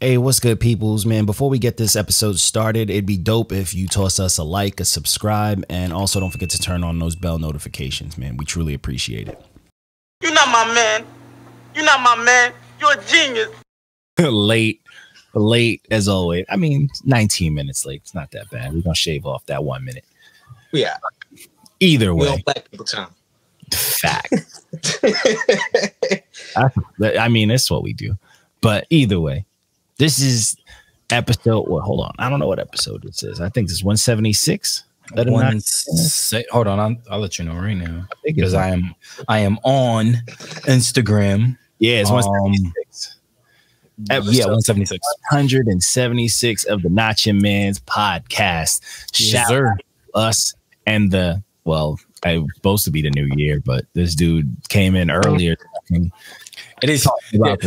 Hey, what's good, peoples, man? Before we get this episode started, it'd be dope if you toss us a like, a subscribe, and also don't forget to turn on those bell notifications, man. We truly appreciate it. You're not my man. You're not my man. You're a genius. late as always. I mean, 19 minutes late. It's not that bad. We're gonna shave off that 1 minute. Yeah. Either way. We on black people time. Fact. I mean, that's what we do. But either way, this is episode. Well, hold on. I don't know what episode this is. I think this is 176. Hold on, I'll let you know right now because I am on Instagram. Yeah, it's 176. Yeah, 176. 176 of the Notchin' Man's podcast. Shout out to us and it was supposed to be the new year, but this dude came in earlier. It is.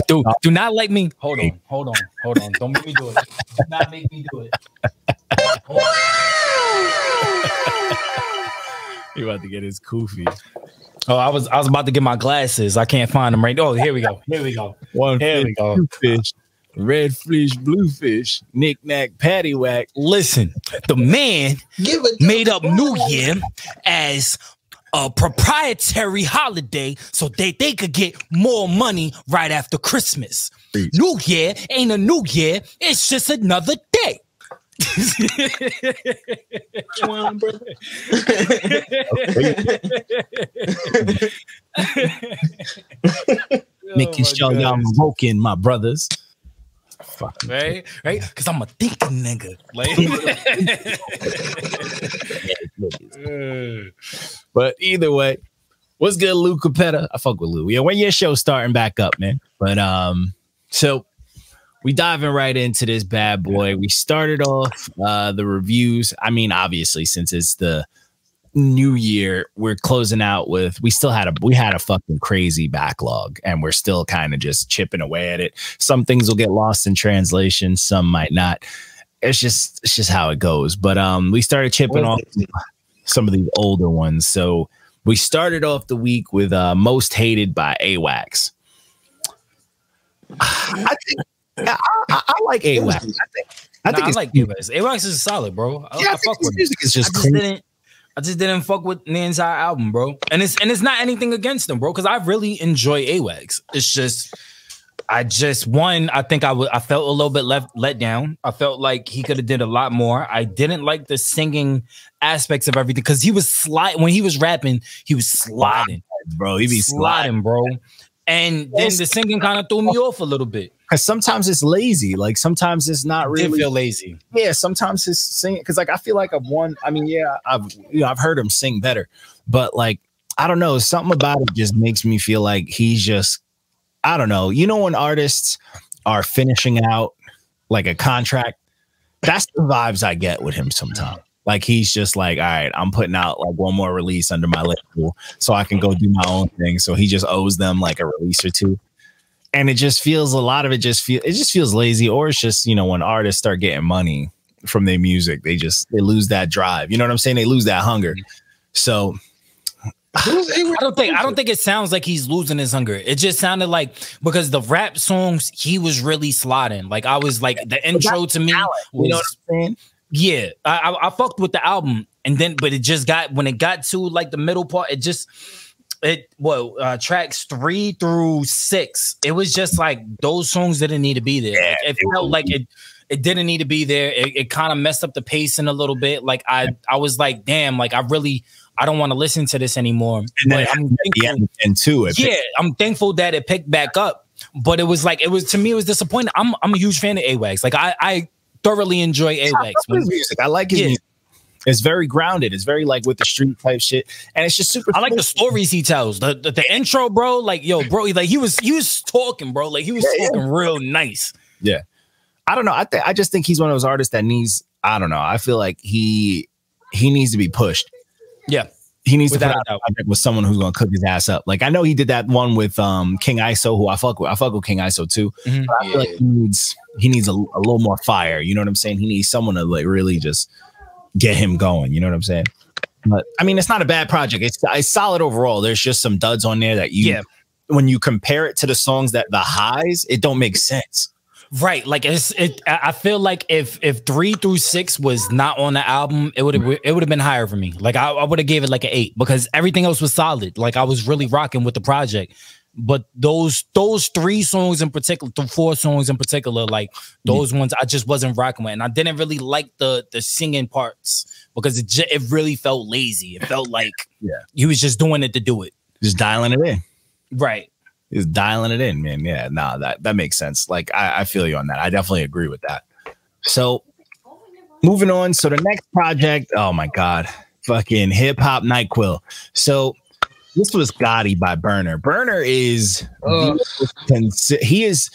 Do not let me. Hold on. Don't make me do it. Do not make me do it. He about to get his koofy. Oh, I was about to get my glasses. I can't find them right. Oh, here we go. Here we go. Here we go. Fish, red fish, blue fish, knick-knack, paddywhack. Listen, the man made up New Year as a proprietary holiday so they could get more money right after Christmas. New Year ain't a new year. It's just another day. Making sure y'all broken, my brothers. Right? Because I'm a thinking nigga. But either way, what's good, Lou Capetta? I fuck with Lou. Yeah, when your show's starting back up, man. But so we diving right into this bad boy. We started off the reviews. I mean, obviously, since it's the new year, we're closing out with we had a fucking crazy backlog, and we're still kind of just chipping away at it. Some things will get lost in translation, some might not. It's just how it goes. But we started chipping off some of the older ones. So we started off the week with Most Hated by AWAX. I think I like AWAX. I like AWAX. AWAX is solid, bro. I fuck with music. Is just crazy. I just didn't fuck with the entire album, bro. And it's not anything against them, bro, because I really enjoy AWAX. It's just I think I felt a little bit let down. I felt like he could have did a lot more. I didn't like the singing aspects of everything because he was sliding when he was rapping. He was sliding, bro. He be sliding, bro. And then the singing kind of threw me off a little bit. Because sometimes it's lazy. Like sometimes it's not really. Did feel lazy. Yeah, sometimes his singing. Because like I feel like I've heard him sing better, but like I don't know, something about it just makes me feel like he's just. I don't know. You know when artists are finishing out like a contract, that's the vibes I get with him sometimes. Like he's just like, all right, I'm putting out like one more release under my label so I can go do my own thing. So he just owes them like a release or two. And it just feels it just feels lazy, or it's just, you know, when artists start getting money from their music, they lose that drive. You know what I'm saying? They lose that hunger. So I don't think it sounds like he's losing his hunger. It just sounded like because the rap songs he was really sliding. Like I was like the intro to me was, you know what I'm saying? Yeah, I fucked with the album, and then but it just got when it got to like the middle part, tracks 3 through 6, it was just like those songs didn't need to be there. Yeah, it felt like it didn't need to be there. It kind of messed up the pacing a little bit. Like I was like, damn, like I don't want to listen to this anymore. But I'm thankful that it picked back up. But to me, it was disappointing. I'm a huge fan of AWAX. Like I thoroughly enjoy AWAX. His music. I like his music. It's very grounded. It's very like with the street type shit, and it's just super. I like the stories he tells. The intro, bro. Like yo, bro. Like he was talking, bro. Like he was talking real nice. Yeah. I don't know. I just think he's one of those artists that needs. I don't know. I feel like he needs to be pushed. Yeah. He needs to put out a project with someone who's gonna cook his ass up. Like I know he did that one with King ISO, who I fuck with. I fuck with King ISO too. Mm-hmm. But I feel like he needs a little more fire. You know what I'm saying? He needs someone to like really just get him going. You know what I'm saying? But I mean, it's not a bad project. It's solid overall. There's just some duds on there that when you compare it to the songs that the highs, it don't make sense. Right, like I feel like if 3 through 6 was not on the album, it would have been higher for me. Like I would have gave it like an 8 because everything else was solid. Like I was really rocking with the project. But those 3 songs in particular, the 4 songs in particular, like those ones, I just wasn't rocking with, and I didn't really like the singing parts because it really felt lazy. It felt like he was just doing it to do it, just dialing it in. Right. Is dialing it in, man. Yeah, nah, that makes sense. Like, I feel you on that. I definitely agree with that. So, moving on. So, the next project, oh my God, fucking Hip Hop NyQuil. So, this was GOTTI by Berner. Berner is he is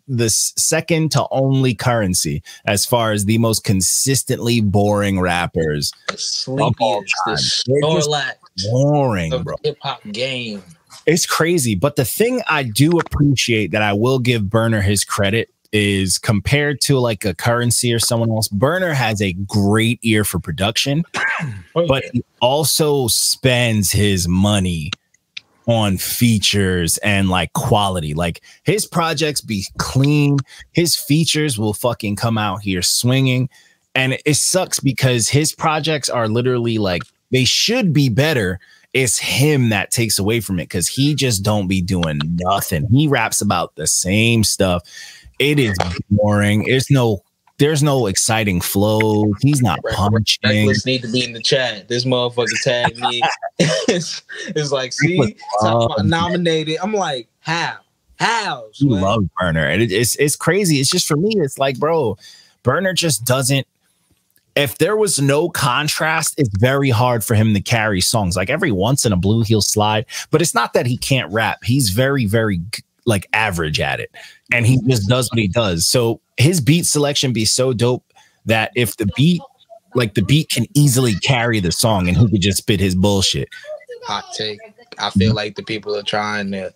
the second to only Currency as far as the most consistently boring rappers. Sleepiest, boring, bro. Hip hop game. It's crazy, but the thing I do appreciate that I will give Berner his credit is compared to like a Currency or someone else, Berner has a great ear for production, but he also spends his money on features and like quality. Like his projects be clean, his features will fucking come out here swinging, and it sucks because his projects are literally like they should be better. It's him that takes away from it because he just don't be doing nothing. He raps about the same stuff. It is boring. There's no exciting flow. He's not punching. Reckless need to be in the chat. This motherfucker tagged me. it's like, see, nominated. I'm like, how? You love Berner, and it's crazy. It's just for me. It's like, bro, Berner just doesn't. If there was no contrast, it's very hard for him to carry songs. Like every once in a blue, he'll slide, but it's not that he can't rap. He's very, very like average at it, and he just does what he does. So his beat selection be so dope that if the beat can easily carry the song, and he could just spit his bullshit. Hot take. I feel like the people are trying to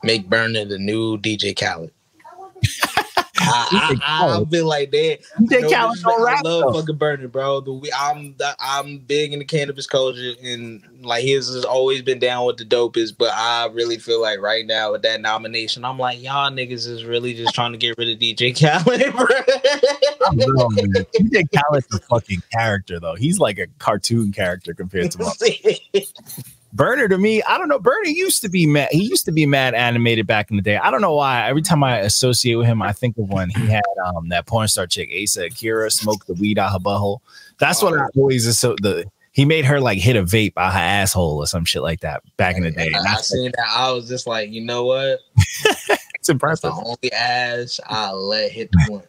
make Berner the new DJ Khaled. I feel like that. DJ Khaled don't rap. I love fucking Berner, bro. I'm big in the cannabis culture, and like his has always been down with the dopest. But I really feel like right now with that nomination, I'm like, y'all niggas is really just trying to get rid of DJ Khaled, bro. DJ Khaled's a fucking character, though. He's like a cartoon character compared to my Berner. To me, I don't know. Berner used to be mad. He used to be mad animated back in the day. I don't know why. Every time I associate with him, I think of when he had that porn star chick, Asa Akira, smoke the weed out her butthole. That's what I always he made her like hit a vape out her asshole or some shit like that back in the day. I seen that. I was just like, you know what? It's impressive. That's the only ass I let hit the one.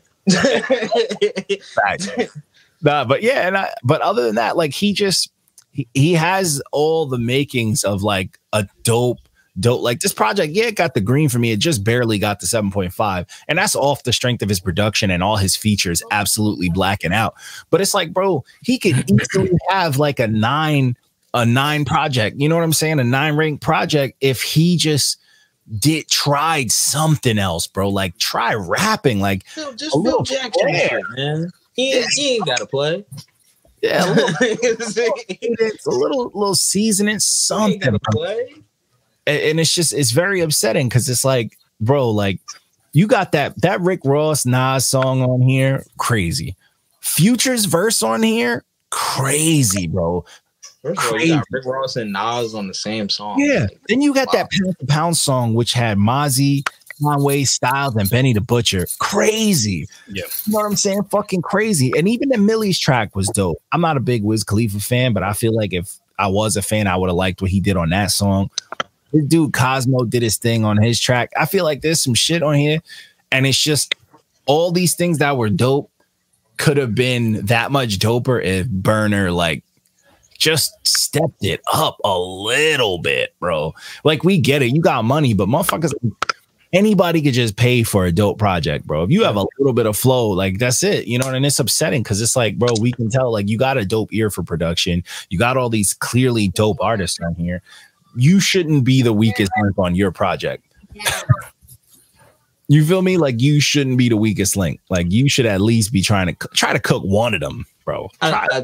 Nah, but yeah, but other than that, like he has all the makings of like a dope like this project. Yeah, it got the green for me. It just barely got the 7.5, and that's off the strength of his production and all his features absolutely blacking out. But it's like, bro, he could easily have like a 9 project. You know what I'm saying? A 9 ranked project if he just tried something else, bro. Like try rapping, like just Phil Jackson, man. He ain't gotta play. Yeah, it's a little seasoning, something. And it's very upsetting because it's like, bro, like you got that Rick Ross Nas song on here, crazy. Future's verse on here, crazy, bro. First of all, you got Rick Ross and Nas on the same song. Yeah. Then you got that Pound for Pound song, which had Mozzie, Conway, Styles, and Benny the Butcher. Crazy. Yeah. You know what I'm saying? Fucking crazy. And even the Millie's track was dope. I'm not a big Wiz Khalifa fan, but I feel like if I was a fan, I would have liked what he did on that song. This dude Cosmo did his thing on his track. I feel like there's some shit on here, and it's just all these things that were dope could have been that much doper if Berner like just stepped it up a little bit, bro. Like we get it, you got money, but motherfuckers, anybody could just pay for a dope project, bro. If you have a little bit of flow, like that's it, you know. And it's upsetting because it's like, bro, we can tell like you got a dope ear for production. You got all these clearly dope artists on here. You shouldn't be the weakest link on your project. You feel me? Like you shouldn't be the weakest link. Like you should at least be trying to cook one of them, bro. I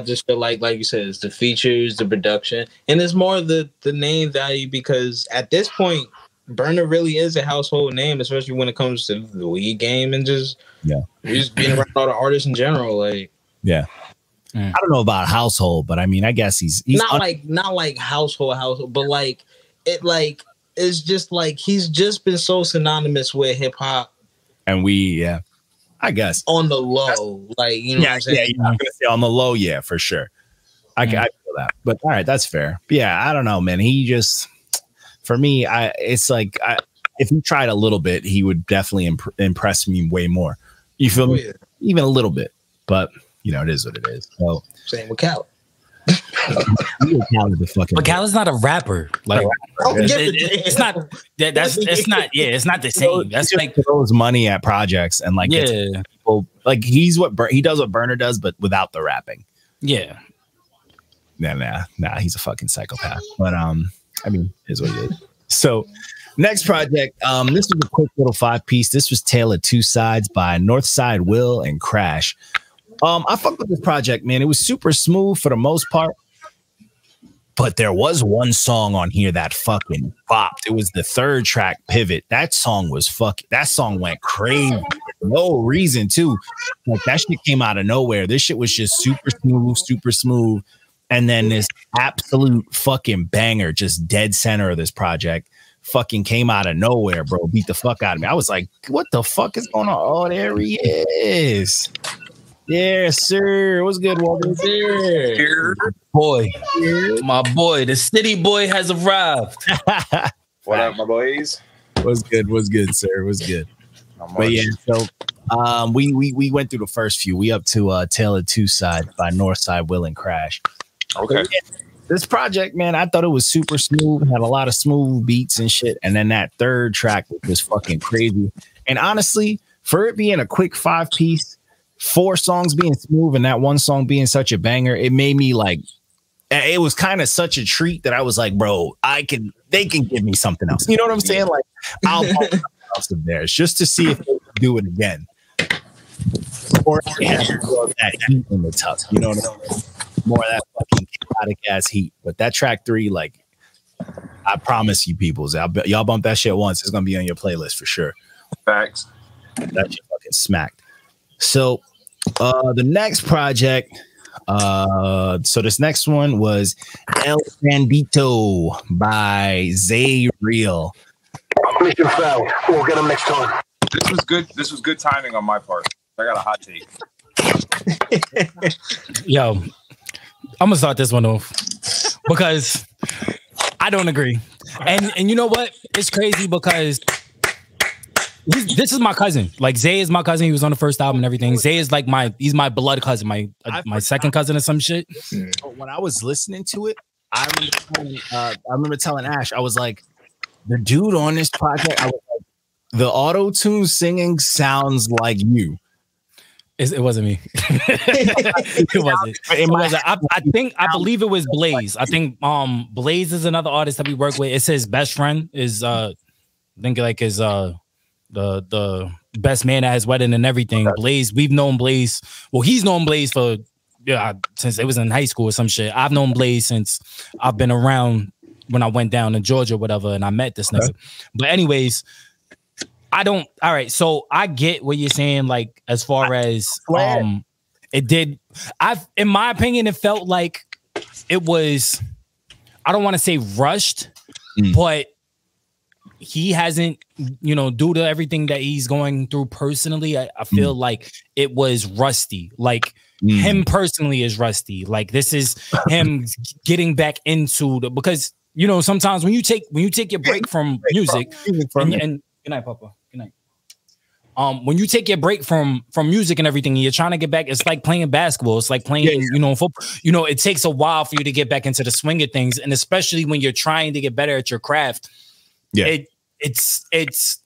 just feel like you said, it's the features, the production, and it's more the name value, because at this point, Berner really is a household name, especially when it comes to the weed game and just being around all the artists in general. Like, I don't know about household, but I mean, I guess he's not like household, but like it's just like he's just been so synonymous with hip hop, and I guess on the low, like, you know what I'm saying? I'm gonna say on the low, for sure. I feel that, but all right, that's fair. But yeah, I don't know, man. He just, for me, it's like if he tried a little bit, he would definitely impress me way more. You feel me? Yeah. Even a little bit, but you know, it is what it is. So same with Cal. But Cal is not a rapper. Like, it's not. It's not. Yeah, it's not the same. That's like throws money at projects and like people, like he does what Berner does, but without the rapping. Yeah. Nah, he's a fucking psychopath. But I mean, is what it is. So next project, this was a quick little 5-piece. This was Tale of Two Sides by Northside Will and Crash. I fucked with this project, man. It was super smooth for the most part. But there was one song on here that fucking bopped. It was the 3rd track, Pivot. That song went crazy for no reason, too. Like, that shit came out of nowhere. This shit was just super smooth. And then this absolute fucking banger, just dead center of this project, fucking came out of nowhere, bro. Beat the fuck out of me. I was like, what the fuck is going on? Oh, there he is. Yes, sir. What's good, Walter? Here, boy. My boy, the city boy has arrived. What up, my boys? What's good, sir? What's good? But yeah, so we went through the first few. We up to Tale of Two Sides by Northside Will and Crash. Okay. This project, man, I thought it was super smooth, had a lot of smooth beats and shit. And then that 3rd track was fucking crazy. And honestly, for it being a quick 5-piece, 4 songs being smooth and that one song being such a banger, it made me like, it was kind of such a treat that I was like, bro, they can give me something else. You know what I'm saying? Like, I'll put something else of theirs just to see if they can do it again. Or that heat in the tub. You know what I mean? More of that fucking chaotic ass heat. But that track 3, like, I promise you, peoples, y'all bump that shit once, it's gonna be on your playlist for sure. Facts. That shit fucking smacked. So the next project, so this next one was El Bandito by ZayReal. Mission failed. We'll get him next time. This was good. This was good timing on my part. I got a hot take. Yo, I'm gonna start this one off because I don't agree. And you know what? It's crazy because this is my cousin. Like, Zay is my cousin. He was on the first album and everything. Zay is like he's my blood cousin, my second cousin or some shit. When I was listening to it, I remember telling Ash, I was like, the dude on this project, I was like, the auto-tune singing sounds like you. It wasn't me. It wasn't. I believe it was Blaze. I think Blaze is another artist that we work with. It's his best friend. Is I think like his the best man at his wedding and everything. Blaze, we've known Blaze. Well, he's known Blaze for since it was in high school or some shit. I've known Blaze since I've been around when I went down to Georgia or whatever, and I met this nigga. But anyways, all right, so I get what you're saying, like, as far as it did. In my opinion, it felt like it was, I don't want to say rushed, but he hasn't, due to everything that he's going through personally, I feel like it was rusty. Like, him personally is rusty. Like, this is him getting back into because sometimes when you take your break from music and good night, Papa. Good night. When you take your break from music and everything, and you're trying to get back. It's like playing basketball. It's like playing, football. It takes a while for you to get back into the swing of things, and especially when you're trying to get better at your craft. Yeah, it's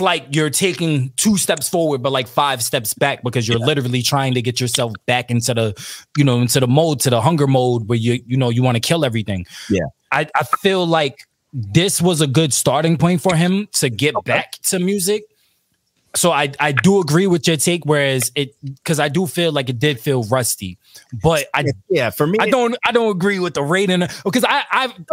like you're taking 2 steps forward, but like 5 steps back because you're literally trying to get yourself back into the, into the mode, to the hunger mode where you want to kill everything. Yeah, I feel like this was a good starting point for him to get back to music. So I do agree with your take, whereas because I do feel like it did feel rusty, but for me I don't agree with the rating because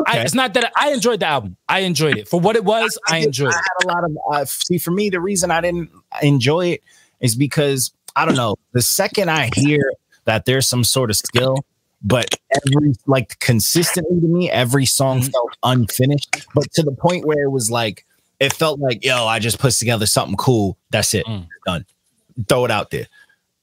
it's not that I enjoyed the album. I enjoyed it for what it was. I enjoyed it. I had a lot of see, for me, the reason I didn't enjoy it is because I don't know. The second I hear that there's some sort of skill, but consistently to me, every song felt unfinished, but to the point where it was like, it felt like, yo, I just put together something cool. That's it. Done. Throw it out there.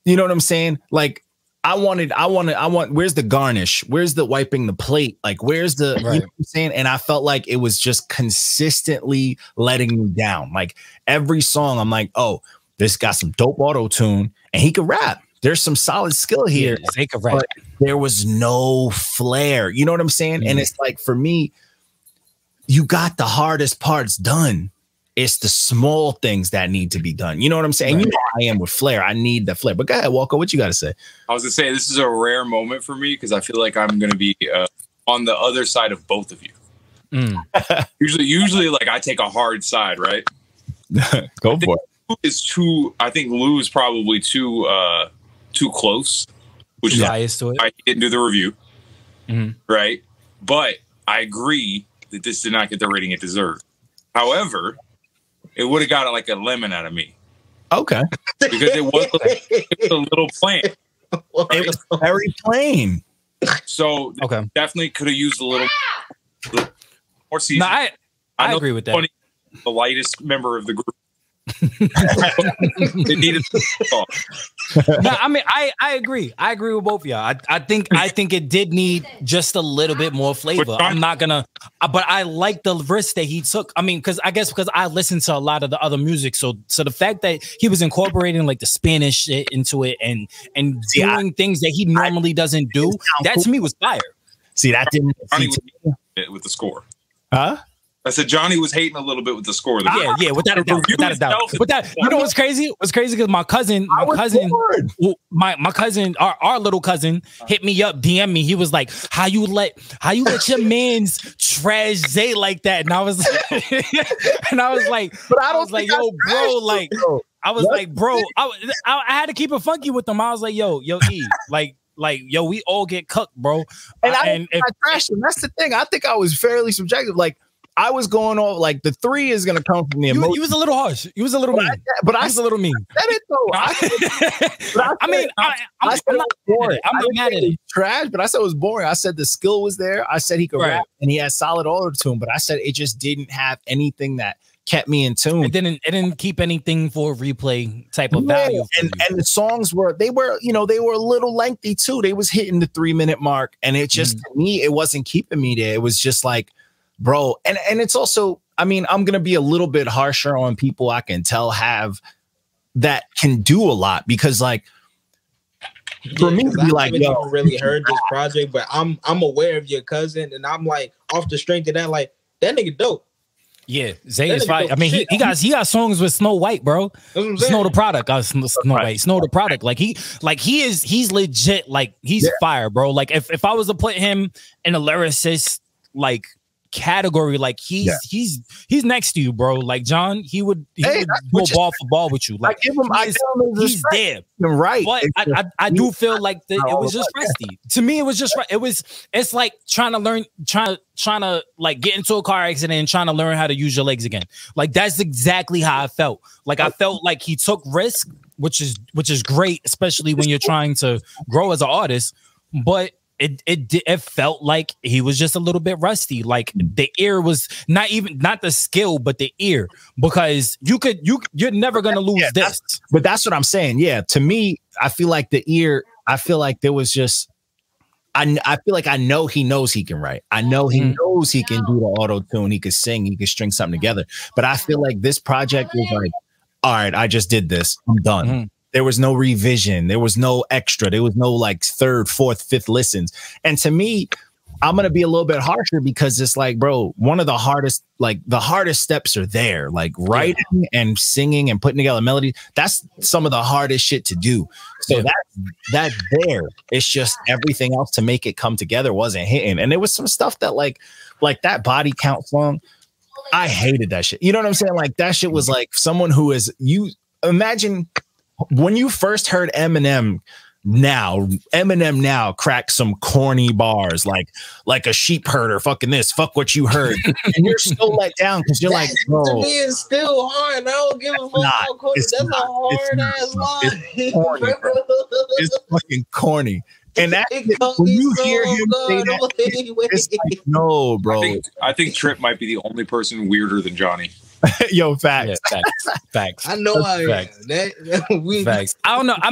You know what I'm saying? Like, I want, where's the garnish? Where's the wiping the plate? Like, where's the, you know what I'm saying? And I felt like it was just consistently letting me down. Like, every song, I'm like, oh, this got some dope auto tune and he could rap. There's some solid skill here. He could rap. But there was no flair. You know what I'm saying? And it's like, for me, you got the hardest parts done. It's the small things that need to be done. You know what I'm saying? You know how I am with flair. I need the flair. But go ahead, Walker. What you got to say? I was going to say, this is a rare moment for me because I feel like I'm going to be on the other side of both of you. Usually, like, I take a hard side, right? Go for it. I think Lou is probably too close, which is biased to it. I didn't do the review, right? But I agree that this did not get the rating it deserved. However, it would have got like a lemon out of me. Okay. Because it was a little plain. It was very plain. So definitely could have used a little more season. No, I agree with that. The lightest member of the group. It needed No, I mean, I agree. I agree with both of y'all. I think it did need just a little bit more flavor. I'm not gonna, but I like the risk that he took. I mean, because I listened to a lot of the other music, so the fact that he was incorporating like the Spanish shit into it and doing things that he normally doesn't do, that to me was fire. See, that didn't with the score. Huh? I said Johnny was hating a little bit with the score. Yeah, without a doubt. But that, you know what's crazy? What's crazy because my cousin, our little cousin, hit me up, DM me. He was like, "How you let your man's trash Zay like that?" And I was, like, but I was like, yo, bro, like, I was like, bro, I had to keep it funky with them. I was like, yo, E, like, yo, we all get cooked, bro. And I trashed him. That's the thing. I think I was fairly subjective. Like, I was going off like the 3 is going to come from the emotion. You was a little harsh. You was a little mean. I was a little mean. That is so. I'm not mad at it. Trash, but I said it was boring. I said the skill was there. I said he could rap and he had solid auto tune, but I said it just didn't have anything that kept me in tune. It didn't keep anything for replay type of value. And the songs were a little lengthy too. They was hitting the 3-minute mark, and it just to me, it wasn't keeping me there. It was just like, bro, and it's also, I mean, I'm gonna be a little bit harsher on people I can tell have that can do a lot, because like for me to be like, yo, I haven't really heard this project, but I'm aware of your cousin, and I'm like, off the strength of that, like, that nigga dope. Yeah, Zay is fine. I mean, he got songs with Snow White, bro. Snow the Product, Snow White, Snow the Product. Like he's legit. Like he's fire, bro. Like if I was to put him in a lyricist like category, like he's next to you, bro. Like John, he would go ball for ball with you. Like he's there, right? But I do feel like it was just rusty. To me, it was just it's like trying to like get into a car accident and trying to learn how to use your legs again. Like that's exactly how I felt. Like I felt like he took risk, which is great, especially when you're trying to grow as an artist, but it felt like he was just a little bit rusty. Like the ear was not the skill, but the ear, because you're never gonna lose this. But that's what I'm saying. Yeah, to me, I feel like the ear. I feel like there was just. I feel like I know he knows he can write. I know he knows he can do the auto tune. He could sing. He could string something together. But I feel like this project was like, all right, I just did this. I'm done. There was no revision. There was no extra. There was no like 3rd, 4th, 5th listens. And to me, I'm going to be a little bit harsher because it's like, bro, one of the hardest steps are there. Like writing and singing and putting together melodies. That's some of the hardest shit to do. So that's there. It's just everything else to make it come together wasn't hitting. And there was some stuff that like that Body Count song. I hated that shit. You know what I'm saying? Like that shit was like someone who is imagine when you first heard Eminem now crack some corny bars like a sheep herder, fucking this, fuck what you heard. And you're so let down because you're like, bro. To me, it's still hard. I don't give a fuck how corny. That's a hard ass line. It's corny, bro. It's fucking corny. And that, when you hear him say that, it's like, no, bro. I think Trip might be the only person weirder than Johnny. Yo, facts. Yeah, facts. I know I am. Facts. I don't know. I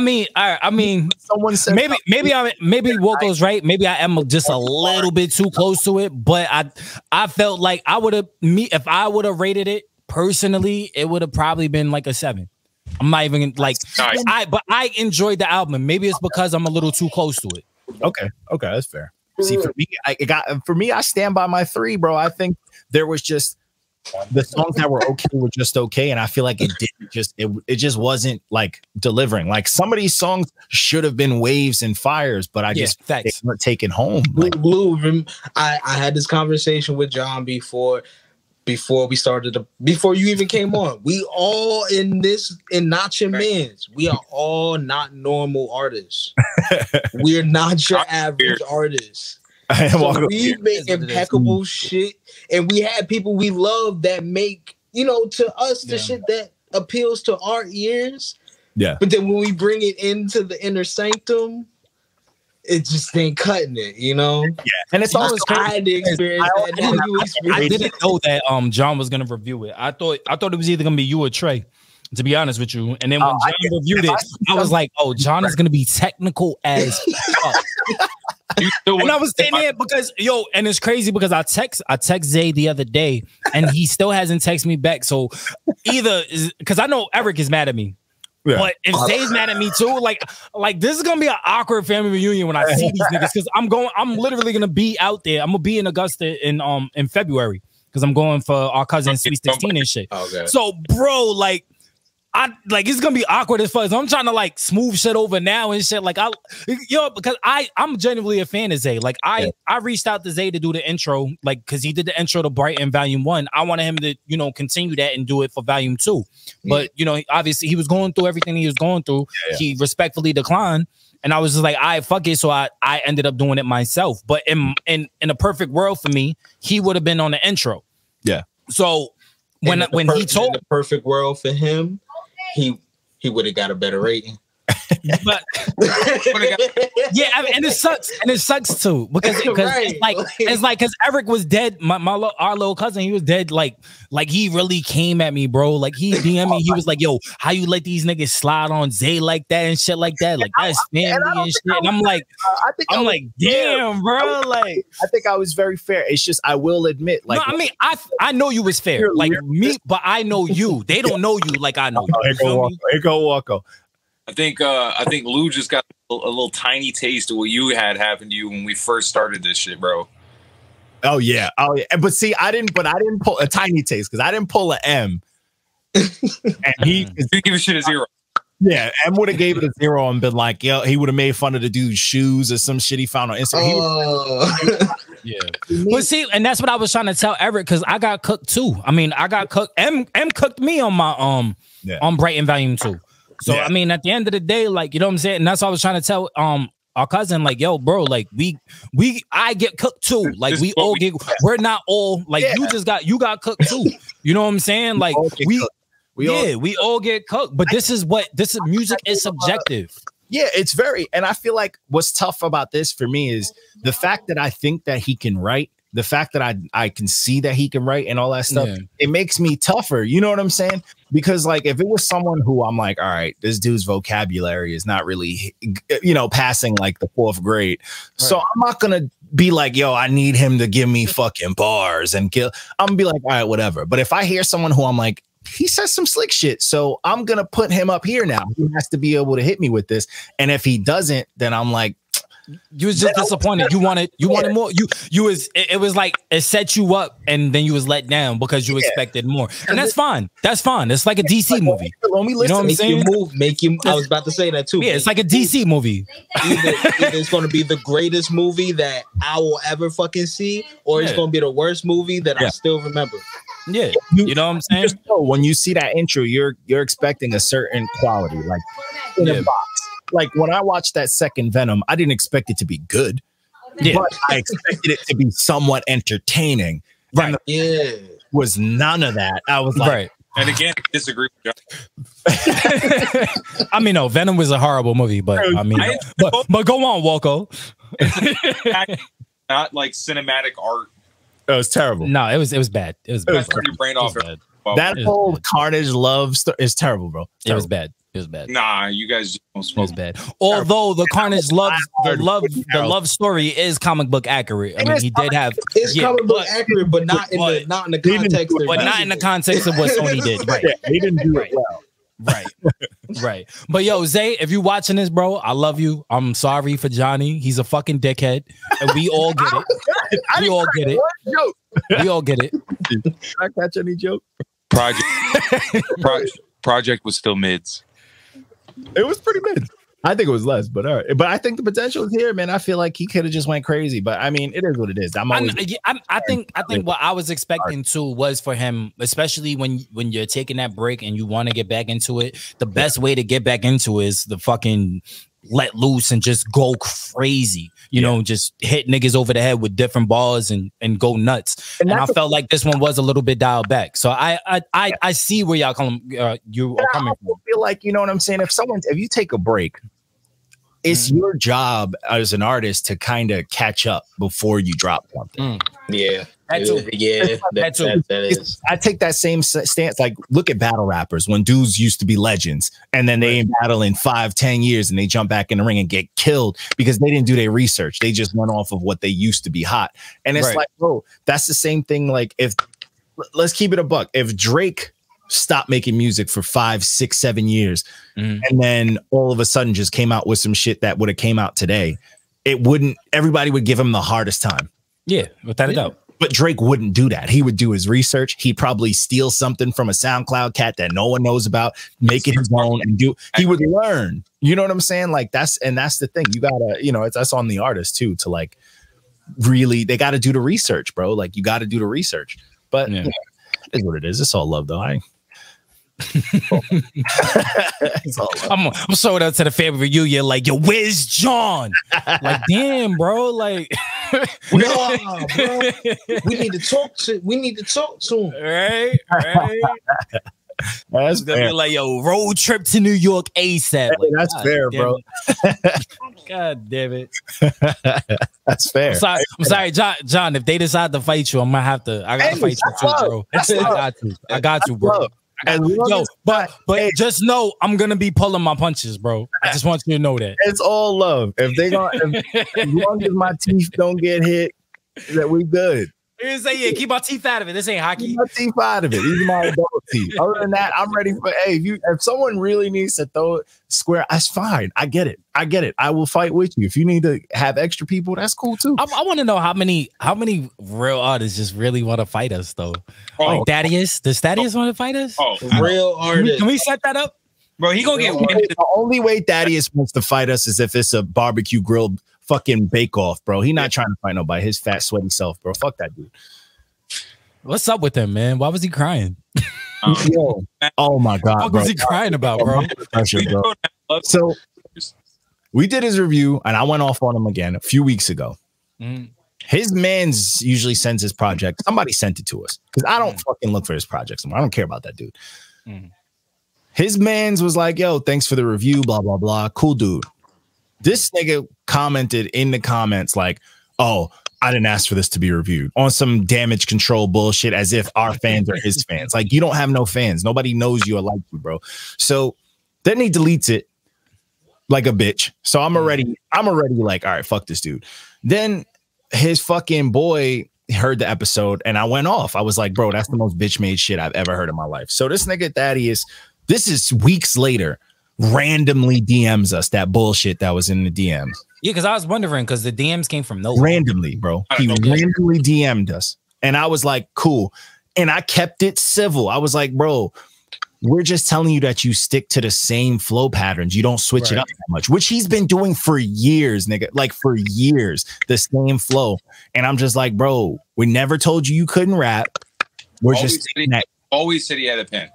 mean, someone said maybe Woko's right. Maybe I am just a little bit too close to it. But I felt like if I would have rated it personally, it would have probably been like a 7. I'm not even like nice. I enjoyed the album. Maybe it's because I'm a little too close to it. Okay, that's fair. See, for me, I stand by my 3, bro. I think there was just the songs that were okay were just okay, and I feel like it just wasn't like delivering. Like some of these songs should have been waves and fires, but they weren't taken home. Blue, I had this conversation with John before you even came on. We all in not your mans. We are all not normal artists. We're not your average artists. So we make impeccable shit, and we have people we love that make, to us the shit that appeals to our ears. Yeah. But then when we bring it into the inner sanctum, it just ain't cutting it, Yeah. And it's always I had the experience. I didn't know that John was gonna review it. I thought it was either gonna be you or Trey, to be honest with you. And then when John reviewed it, I was like, oh, John is gonna be technical as fuck. And I was sitting there because and it's crazy because I text Zay the other day and he still hasn't texted me back. So either because I know Eric is mad at me. Yeah. But if Zay's mad at me too, like this is gonna be an awkward family reunion when I see these niggas, because I'm literally gonna be out there. I'm gonna be in Augusta in February because I'm going for our cousin's Sweet 16 and shit. Okay. So bro, it's gonna be awkward as fuck. So I'm trying to smooth shit over now and shit. Because I'm genuinely a fan of Zay. I reached out to Zay to do the intro, because he did the intro to Brighton Volume 1. I wanted him to continue that and do it for Volume 2. But obviously he was going through everything he was going through. Yeah. He respectfully declined. And I was just like, all right, fuck it. So I ended up doing it myself. But in a perfect world for me, he would have been on the intro. Yeah. So when he told the perfect world for him, he would have got a better rating. But yeah, and it sucks too because right. it's like because Eric was dead. Our little cousin, he was dead. Like he really came at me, bro. He DM'd me. He was like, "Yo, how you let these niggas slide on Zay like that and shit like that? Like that's family and shit." And I'm like, damn, bro. I think I was very fair. It's just I will admit, no, I mean, I know you was fair, me, but I know you. They don't know you like I know. Here go Walko. I think Lou just got a little tiny taste of what you had happen to you when we first started this shit, bro. Oh yeah. But see, I didn't pull a tiny taste because I didn't pull an M. And he didn't give a shit a 0. Yeah, M would have gave it a 0 and been like, yo, he would have made fun of the dude's shoes or some shit he found on Instagram. Yeah. But see, and that's what I was trying to tell Eric, because I got cooked too. I mean, I got cooked. M cooked me on my on Brighton Volume 2. So I mean, at the end of the day, you know what I'm saying? And that's what I was trying to tell our cousin, yo, bro, I get cooked too. We all get, we're not all you got cooked too. You know what I'm saying? We all get cooked. But this is music is subjective. Yeah, it's very, and I feel like what's tough about this for me is the fact that I think that he can write. The fact that I can see that he can write and all that stuff, it makes me tougher. You know what I'm saying? Because if it was someone who I'm like, all right, this dude's vocabulary is not really, passing the 4th grade. Right. So I'm not going to be like, yo, I need him to give me fucking bars and kill. I'm going to be like, all right, whatever. But if I hear someone who I'm like, he says some slick shit, so I'm going to put him up here now. He has to be able to hit me with this. And if he doesn't, then I'm like, you was just disappointed. You wanted more. It was like it set you up and then you was let down because you expected more. And that's fine. That's fine. It's like a DC movie. You know what I'm saying? I was about to say that too. Yeah, it's like a DC movie. Either it's going to be the greatest movie that I will ever fucking see, or it's going to be the worst movie that I still remember. Yeah, you know what I'm saying? When you see that intro, you're expecting a certain quality, like in a box. Like when I watched that second Venom, I didn't expect it to be good, but I expected it to be somewhat entertaining. Right? Yeah, was none of that. I was like, right. And again, I disagree with you. I mean, no, Venom was a horrible movie, but I mean, but go on, Walco. Not like cinematic art. It was terrible. No, it was bad. It was bad. Your brain off bad. That whole Carnage love story is terrible, bro. It was bad. It was bad. Nah, you guys just don't smoke. It was bad. Although the Carnage the love story is comic book accurate. I mean, he did have comic book accurate, but not in the context. But not in the context of what Sony did. Right. Yeah, he didn't do it well. Right. Right. But yo, Zay, if you watching this, bro, I love you. I'm sorry for Johnny. He's a fucking dickhead. And we all get it. We all get it. We all get it. Did I catch any joke? Project was still mids. It was pretty mid. I think it was less, but all right. But I think the potential is here, man. I feel like he could have just went crazy, but I mean, it is what it is. I think what I was expecting too was for him, especially when you're taking that break and you want to get back into it. The best way to get back into it is the fucking let loose and just go crazy. You know, just hit niggas over the head with different balls and go nuts. And I felt like this one was a little bit dialed back. So I see where y'all you are coming from. I feel like, you know what I'm saying? If you take a break, it's your job as an artist to kind of catch up before you drop something. Yeah. That is. I take that same stance. Like, look at battle rappers when dudes used to be legends and then they ain't battling 5-10 years and they jump back in the ring and get killed because they didn't do their research. They just went off of what they used to be hot. And it's like, bro, that's the same thing. Like, let's keep it a buck. If Drake stopped making music for 5, 6, 7 years and then all of a sudden just came out with some shit that would have came out today, everybody would give him the hardest time. Yeah, without a doubt. But Drake wouldn't do that. He would do his research. He'd probably steal something from a SoundCloud cat that no one knows about, make it his own, and he would learn. You know what I'm saying? Like that's the thing. You gotta, that's on the artist too, to like really, they gotta do the research, bro. Like you gotta do the research. But it's what it is. It's all love though. I'm showing up to the family reunion like, yo, where's John? Like, damn, bro. Like, no, bro. We need to talk to him. Right. That's gonna be like, yo, road trip to New York ASAP. Like, that's fair, bro. God damn it. That's fair. I'm sorry, John. If they decide to fight you, I gotta fight you too, bro. I got you, bro. But just know I'm gonna be pulling my punches, bro. I just want you to know that it's all love. If as long as my teeth don't get hit, that we good. You say, yeah, keep my teeth out of it. This ain't hockey. Keep my teeth out of it. These are my adult teeth. Other than that, I'm ready for. Hey, if someone really needs to throw it square, that's fine. I get it. I will fight with you. If you need to have extra people, that's cool too. I want to know how many real artists just really want to fight us though. Like Thaddeus. Does Thaddeus want to fight us? Real artists. Can we set that up, bro? He gonna get the only way Thaddeus wants to fight us is if it's a barbecue grill fucking bake off, bro. He not trying to fight nobody. His fat sweaty self, bro. Fuck that dude. What's up with him, man? Why was he crying? Yo, oh my god, what was he crying about, bro? So we did his review, and I went off on him again a few weeks ago. His man's usually sends his project. Somebody sent it to us because I don't fucking look for his projects anymore. I don't care about that dude. His man's was like, "Yo, thanks for the review, blah blah blah. Cool dude." This nigga commented in the comments like, "Oh, I didn't ask for this to be reviewed," on some damage control bullshit, as if our fans are his fans. Like, you don't have no fans. Nobody knows you or like you, bro. So then he deletes it like a bitch. So I'm already like, all right, fuck this dude. Then his fucking boy heard the episode and I went off. I was like, bro, that's the most bitch made shit I've ever heard in my life. So this nigga Thaddeus, this is weeks later, randomly DMs us that bullshit that was in the DMs. Yeah, because I was wondering, because the DMs came from nowhere. Randomly, bro. He randomly DM'd us. And I was like, cool. And I kept it civil. I was like, bro, we're just telling you that you stick to the same flow patterns. You don't switch it up that much, which he's been doing for years, nigga. Like for years, the same flow. And I'm just like, bro, we never told you couldn't rap. We're Always just said he, always said he had a pen.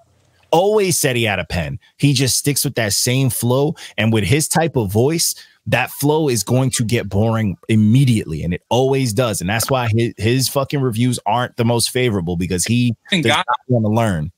Always said he had a pen. He just sticks with that same flow. And with his type of voice, that flow is going to get boring immediately. And it always does. And that's why his fucking reviews aren't the most favorable, because he does not want to learn.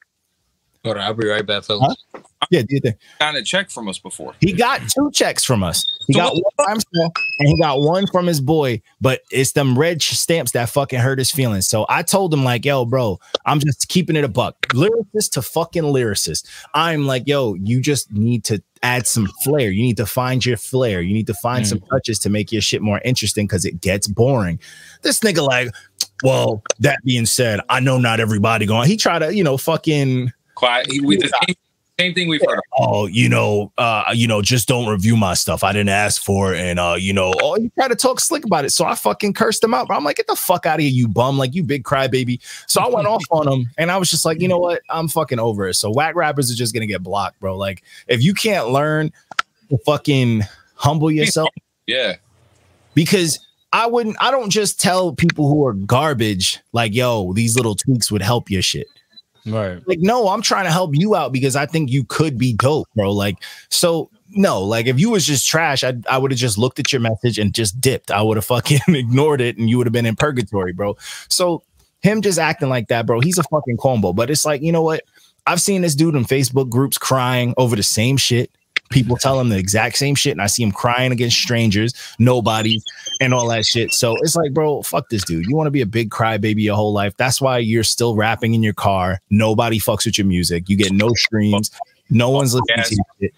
Hold on, I'll be right back, fellas. Huh? Yeah, do you think? Got a check from us before. He got 2 checks from us. He got one by himself and he got one from his boy, but it's them red stamps that fucking hurt his feelings. So I told him, like, yo, bro, I'm just keeping it a buck. Lyricist to fucking lyricist. I'm like, yo, you just need to add some flair. You need to find your flair. You need to find some touches to make your shit more interesting, because it gets boring. This nigga like, well, that being said, I know not everybody going. He tried to, you know, fucking quiet. We the same thing we've heard. Oh, you know, just don't review my stuff. I didn't ask for it. And you know, oh, you try to talk slick about it. So I fucking cursed him out. Bro. I'm like, get the fuck out of here, you bum, like, you big crybaby. So I went off on him, and I was just like, you know what? I'm fucking over it. So whack rappers are just gonna get blocked, bro. Like, if you can't learn to fucking humble yourself, yeah. Because I don't just tell people who are garbage, like, yo, these little tweaks would help your shit. Right. Like, no, I'm trying to help you out because I think you could be dope, bro. Like, so no, like, if you was just trash, I would have just looked at your message and just dipped. I would have fucking ignored it, and you would have been in purgatory, bro. So him just acting like that, bro, he's a fucking combo. But it's like, you know what? I've seen this dude in Facebook groups crying over the same shit. People tell him the exact same shit, and I see him crying against strangers, nobody, and all that shit. So it's like, bro, fuck this dude. You want to be a big crybaby your whole life. That's why you're still rapping in your car. Nobody fucks with your music. You get no streams. No one's listening to your shit.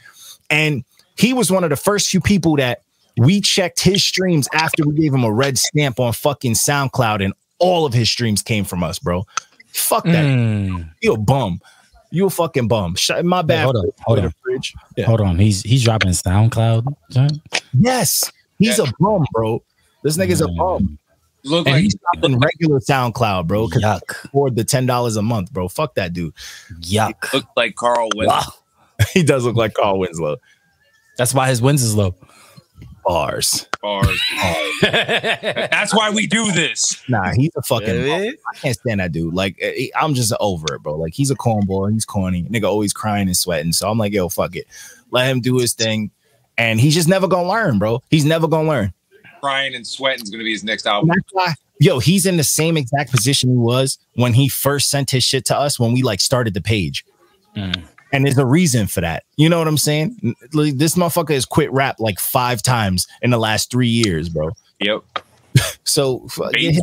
And he was one of the first few people that we checked his streams after we gave him a red stamp on fucking SoundCloud, and all of his streams came from us, bro. Fuck that. You a bum. You a fucking bum. My bad. Hold on. Yeah. Hold on. He's dropping SoundCloud. Yes, he's a bum, bro. This nigga's a bum. Look, and like he's dropping regular SoundCloud, bro. Yuck. For the $10 a month, bro. Fuck that dude. Yuck. Look like Carl Winslow. Wow. He does look like Carl Winslow. That's why his wins is low. Bars. That's why we do this. Nah, he's a fucking. I can't stand that dude. Like, I'm just over it, bro. Like, he's a cornball. He's corny. Nigga always crying and sweating. So I'm like, yo, fuck it. Let him do his thing. And he's just never gonna learn, bro. He's never gonna learn. Crying and sweating is gonna be his next album. That's why, yo, he's in the same exact position he was when he first sent his shit to us when we like started the page. And there's a reason for that. You know what I'm saying? Like, this motherfucker has quit rap like 5 times in the last 3 years, bro. Yep. So he's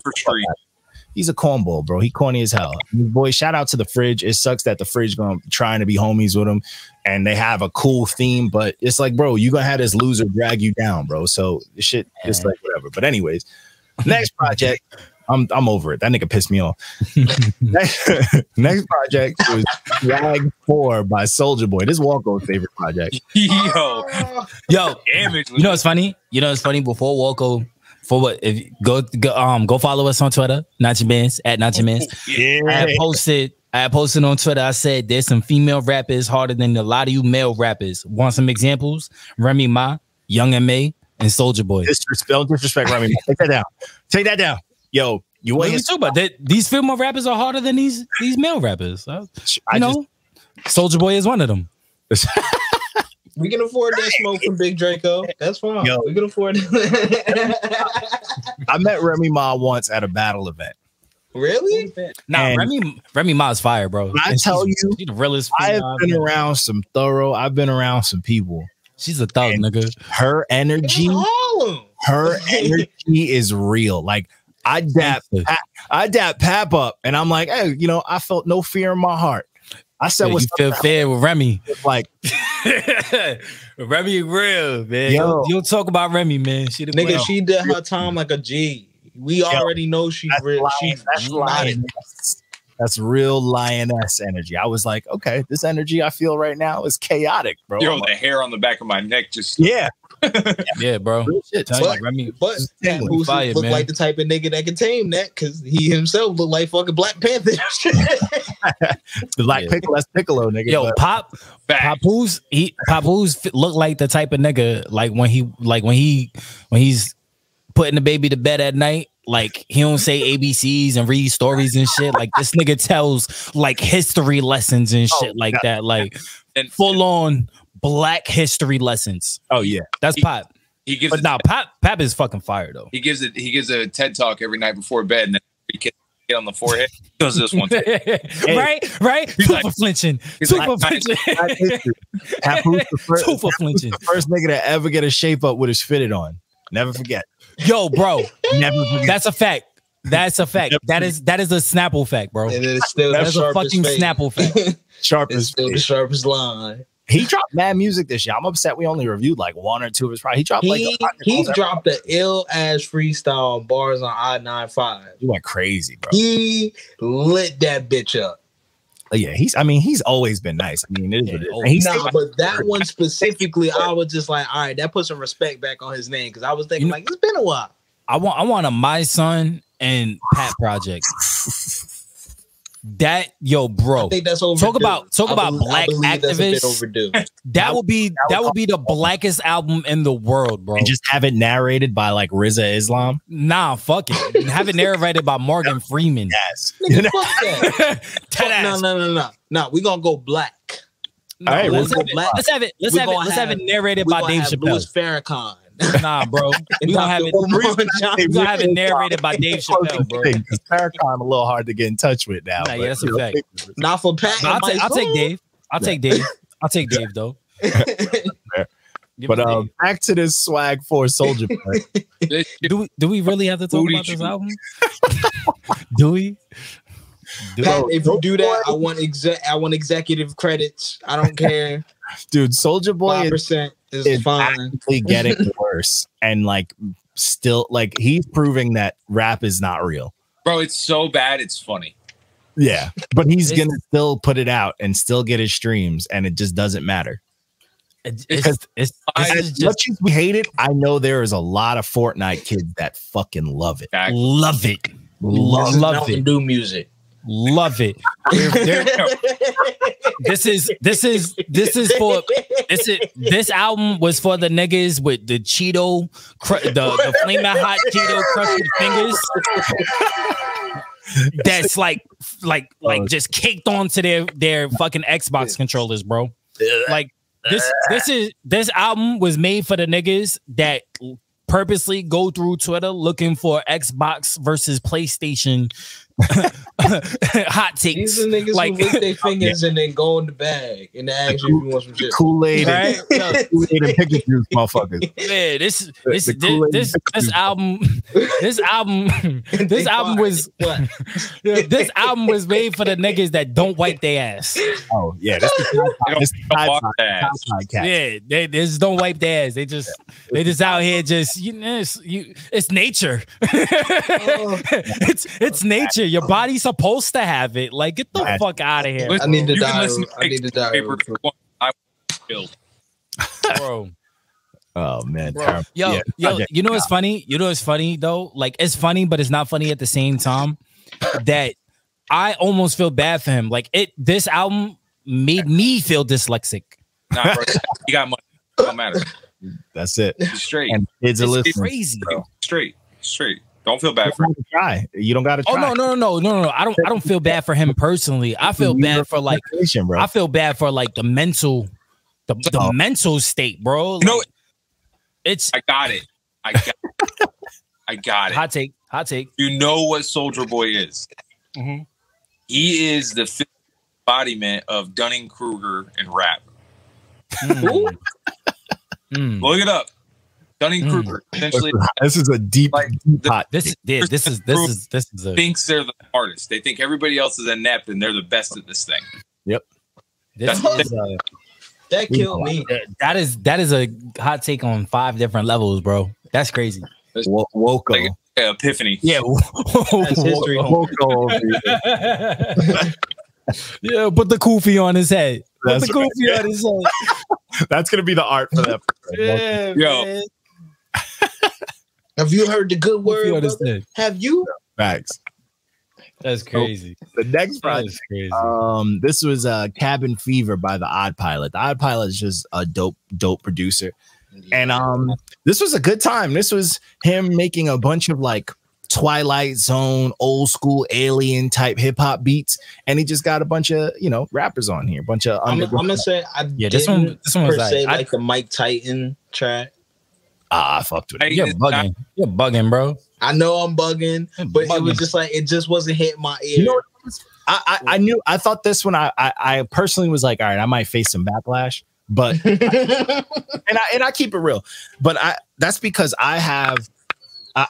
a cornball, bro. He corny as hell. Boy, shout out to the Fridge. It sucks that the Fridge trying to be homies with him, and they have a cool theme, but it's like, bro, you gonna have this loser drag you down, bro. So this shit is like whatever. But anyways, next project. I'm over it. That nigga pissed me off. Next project was Swag 4 by Soulja Boy. This is Walco's favorite project. Yo, damage. You know what's funny? Before Walco, for what? If go follow us on Twitter, Not Your Manz, at Not Your Manz. Yeah. I had posted on Twitter. I said there's some female rappers harder than a lot of you male rappers. Want some examples? Remy Ma, Young M.A., and Soulja Boy. Don't disrespect Remy Ma. Take that down. Take that down. Yo, you want to talk about that? These female rappers are harder than these male rappers. Soulja Boy is one of them. We can afford that smoke from Big Draco. That's fine. Yo, we can afford it. I met Remy Ma once at a battle event. Really? Nah, Remy Ma's fire, bro. I tell you, she's the realest. I've been around some thorough. I've been around some people. She's a thug, nigga. Her energy is real. Like, I dap Pap up, and I'm like, hey, you know, I felt no fear in my heart. I said, you feel fair with Remy? Like, Remy real, man. Yo, you don't talk about Remy, man. She did her time like a G. We already know she's real. That's lioness. That's real lioness energy. I was like, okay, this energy I feel right now is chaotic, bro. Yo, the hair on the back of my neck just yeah, bro. But Papoose looked like the type of nigga that can tame that, because he himself looked like fucking Black Panther. The Black Piccolo, that's Piccolo, nigga. Yo, Papoose looked like the type of nigga like when he's putting the baby to bed at night Like he don't say ABCs and read stories and shit. Like this nigga tells like history lessons and shit like that. Like And full on Black history lessons. Oh yeah, That's Pop. he gives But nah, Pop is fucking fire though. he gives a TED talk every night before bed, and then he gets hit on the forehead. He does this one. right? He's Super like- flinching. he's Super like- flinching. Papoose the first, Super flinching. the first nigga to ever get a shape up with his fitted on. Never forget. Yo, bro. Never forget. That's a fact. That's a fact. That is a Snapple fact, bro. And it's still That's the a sharpest fucking fade. Snapple fact. It's Sharpest. still the sharpest line. He dropped mad music this year. I'm upset we only reviewed like one or two of his projects. He dropped like He dropped the ill ass freestyle bars on I-95. He went crazy, bro. He lit that bitch up. Yeah, he's always been nice. I mean, it is what it is. And he's Nah, but that one specifically, I was just like, all right, that puts some respect back on his name because I was thinking like it's been a while. I want a My Son and Pat project. That bro. I think that's overdue. Talk about Black I believe that's a bit activists. overdue. That would be the blackest album in the world, bro. and just have it narrated by like Rizza Islam. Nah, fuck it. Have it narrated by Morgan Freeman. Yes. Nigga, fuck that. Dead ass. No. We gonna go black. No, All right, let's we'll have go it. black. Let's have it. Let's have it narrated We by gonna Dave have Chappelle. Louis Farrakhan. Nah, bro. We gonna have it. We gonna have it narrated by Dave Chappelle, bro. Because Farrakhan a little hard to get in touch with now. Nah, yeah, but, that's a fact. Not for Pat. I'll take Dave. I'll take Dave though. Give But it Dave. back to this swag for Soulja Boy. Do we really have to talk Booty about this shoot. album? Do we? Pat, if you do that, I want executive credits. I don't care. Dude, Soulja Boy 5% is is fine. actually getting worse, and like still like he's proving that rap is not real. Bro, it's so bad, it's funny. Yeah, but he's gonna still put it out and still get his streams, and it just doesn't matter. It's As just much as we hate it, I know there is a lot of Fortnite kids that fucking love it. Exactly. love it. This is Love Mountain it. Dew music. Love it. This album was for the niggas with the Cheeto, the flaming hot Cheeto crusted fingers. That's like just caked onto their fucking Xbox controllers, bro. Like this album was made for the niggas that purposely go through Twitter looking for Xbox versus PlayStation hot takes. These are niggas Like, who lick their fingers and then go in the bag and ask you if you want some shit. Kool-Aid, right? and, Kool-Aid and pickle juice, motherfuckers. Man, this Kool-Aid album was What? this album was made for the niggas that don't wipe their ass. Oh yeah, this is Don't Yeah, they just don't wipe their ass. They just out here just it's nature. It's nature. Your body's supposed to have it. Like, get the fuck out of here, I need to You can die. listen to I need to die. paper. I killed. bro. Oh man, Bro. terrible. Yo, Yeah. you know what's funny? You know what's funny though? Like, it's funny, but it's not funny at the same time. That I almost feel bad for him. Like, this album made me feel dyslexic. Nah, bro, you got money. Don't matter. That's it. You're straight. And kids are It's listening. crazy, bro. Straight. Don't feel bad You for don't gotta try. You don't got to Oh try. no! I don't feel bad for him personally. I feel bad for like Bro. I feel bad for like the mental state, bro. Like, You know, it's I got it. I got it. hot take. You know what Soulja Boy is. Mhm. He is the physical embodiment of Dunning-Kruger in rap. Mm. Look it up. Dunning-Kruger essentially This is a deep, like deep hot. This is a thinks they're the artist. They think everybody else is inept and they're the best at this thing. this is a, That killed me. that is a hot take on 5 different levels, bro. That's crazy. Woko. Like, epiphany. Yeah. That's history. Woko over here. Yeah, put the kufi on his head. Put That's the kufi on his head. That's gonna be the art for that. Yeah, Yo. man. Have you heard the good Kufi word? on his brother? head. Have you? Facts. That's crazy. The next That project. is crazy. This was Cabin Fever by the Odd Pilot. The Odd Pilot is just a dope producer. And this was a good time. This was him making a bunch of like Twilight Zone, old school alien type hip hop beats, and he just got a bunch of rappers on here, a bunch of. I'm gonna say this one was like the Mike Titan track. I fucked with it. You're bugging, bro. I know I'm bugging, but it was just like it just wasn't hitting my ear. You know I thought this one. I personally was like, all right, I might face some backlash, but and I keep it real, but that's because I have.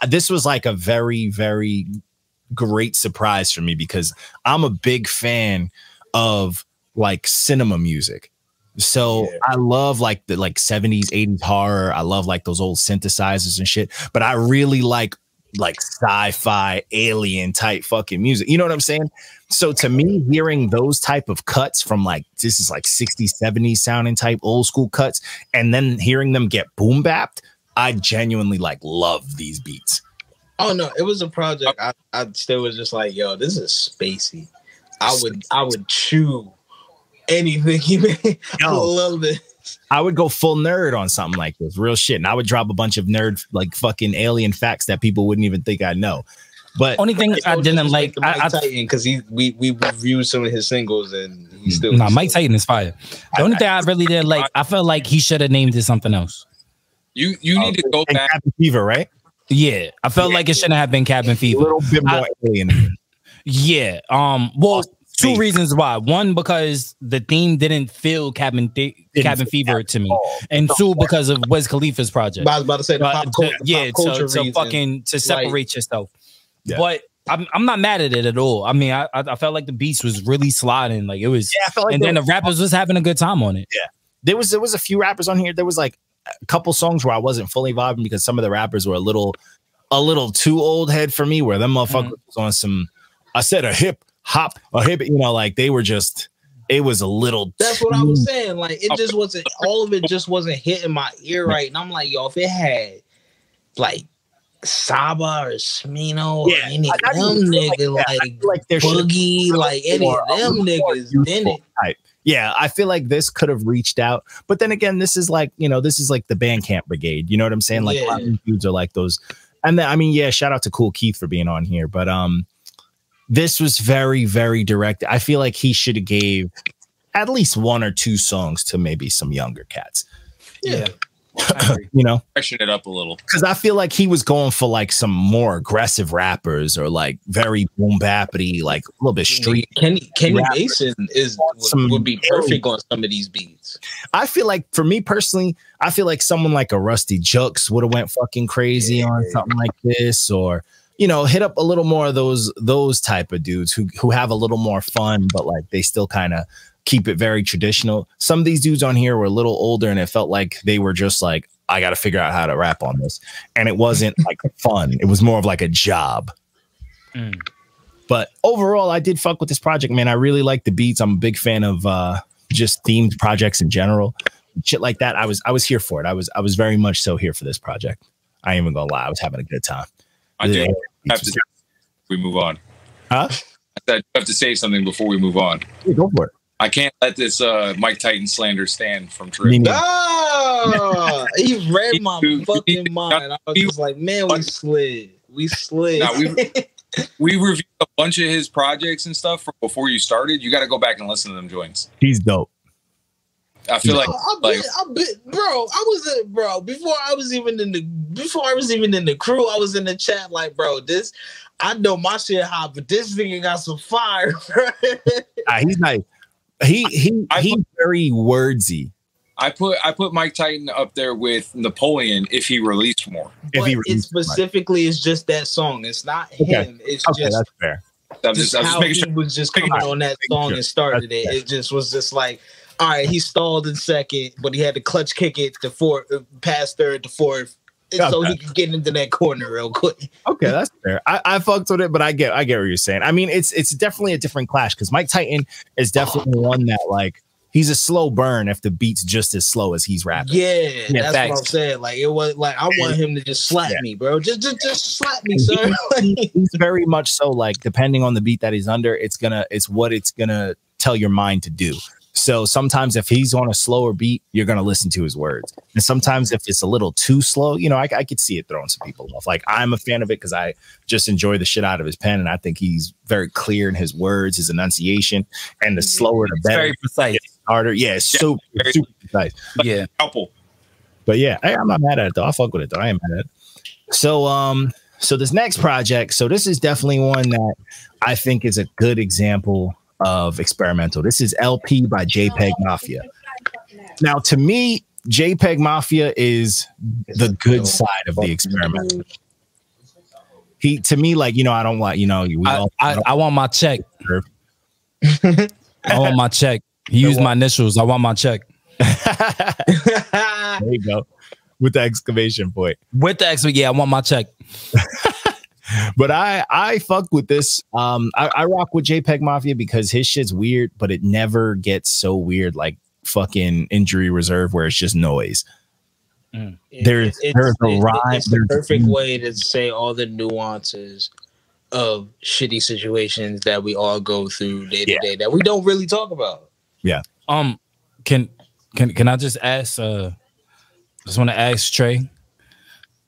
This was like a very, very great surprise for me because I'm a big fan of like cinema music. So I love like the 70s, 80s horror. I love like those old synthesizers and shit. But I really like sci-fi alien type fucking music. You know what I'm saying? So to me, hearing those type of cuts from like this is like 60s, 70s sounding type old school cuts, and then hearing them get boom bapped. I genuinely like love these beats. Oh no, it was a project. I still was just like, yo, this is spacey. I would chew anything he made a little bit. I would go full nerd on something like this, real shit, and I would drop a bunch of nerd like fucking alien facts that people wouldn't even think I know. But only thing I didn't like Mike Titan because we reviewed some of his singles and he still Mike Titan is fire. The only thing I really didn't like, I felt like he should have named it something else. You need to go back. Cabin Fever, right? Yeah, I felt like it shouldn't have been Cabin Fever. A little bit more alien. Yeah. Well, two reasons why. One, because the theme didn't feel Cabin Fever to me, and two, because of Wiz Khalifa's project. I was about to say to separate yourself. Yeah. But I'm not mad at it at all. I mean, I felt like the beats was really sliding, like it was, and then the rappers was having a good time on it. Yeah, there was a few rappers on here. There was like a couple songs where I wasn't fully vibing because some of the rappers were a little too old head for me, where them motherfuckers was on some, I said a hip hop, like they were just, it was a little. That's what I was saying. Like it just wasn't, all of it just wasn't hitting my ear right. And I'm like, yo, if it had like Saba or Smino or any of them niggas, like Boogie, like any of them niggas, then it. Yeah, I feel like this could have reached out, but then again, this is like the Bandcamp Brigade. You know what I'm saying? Like a lot of dudes are like those, and then, I mean, yeah, shout out to Cool Keith for being on here, but this was very, very direct. I feel like he should have gave at least one or two songs to maybe some younger cats. Yeah. Freshen it up a little, because I feel like he was going for like some more aggressive rappers or like very boom bappity, like a little bit street. Kenny Mason would be perfect on some of these beats. I feel like, for me personally, I feel like someone like a Rusty Jux would have went fucking crazy on something like this, or hit up a little more of those type of dudes who have a little more fun, but like they still kind of keep it very traditional. Some of these dudes on here were a little older, and it felt like they were just like, I got to figure out how to rap on this. And it wasn't like fun. It was more of like a job. But overall, I did fuck with this project, man. I really like the beats. I'm a big fan of just themed projects in general. Shit like that. I was here for it. I was very much so here for this project. I ain't even gonna lie. I was having a good time. I do have to say, we move on. Huh? I said, you have to say something before we move on. Yeah, go for it. I can't let this Mike Titan slander stand from Trip. No, he read my fucking mind. I was just like, man, we slid. Now, we reviewed a bunch of his projects and stuff before you started. You got to go back and listen to them joints. He's dope. I feel like, before I was even in the crew, I was in the chat like, bro, this, I know my shit hot, but this nigga got some fire. He's nice. He's very wordsy. I put Mike Titan up there with Napoleon if he released more. It specifically is just that song. It's not him. It's just that's fair. He was just coming on that song and started it. It just was just like, all right, he stalled in second, but he had to clutch kick it to fourth, past third to fourth, so he could get into that corner real quick. Okay, that's fair. I fucked with it, but I get what you're saying. I mean, it's definitely a different clash because Mike Titan is definitely one that, like, he's a slow burn if the beat's just as slow as he's rapping. Yeah, that's what I'm saying. Like, it was like, I want him to just slap me, bro. Just slap me, sir. He's very much so, like, depending on the beat that he's under, it's what it's gonna tell your mind to do. So sometimes if he's on a slower beat, you're going to listen to his words. And sometimes if it's a little too slow, you know, I could see it throwing some people off. Like, I'm a fan of it because I just enjoy the shit out of his pen. And I think he's very clear in his words, his enunciation. And the slower, the better. Very precise. Harder. Yeah, it's super precise. Yeah. But yeah, I'm not mad at it, though. I fuck with it, though. I ain't mad at it. So this next project, so this is definitely one that I think is a good example of experimental. This is LP by JPEGMAFIA. Now, to me, JPEGMAFIA is the good side of the experimental. To me, like, you know, I don't want, you know, I want my check. I want my check. He used my initials. I want my check. There you go. With the exclamation point. With the exclamation, yeah, I want my check. But I fuck with this. I rock with JPEGMAFIA because his shit's weird, but it never gets so weird like fucking Injury Reserve where it's just noise. There's a rhyme. It's the perfect way to say all the nuances of shitty situations that we all go through day to day that we don't really talk about. Yeah. Can I just ask? Just want to ask Trey.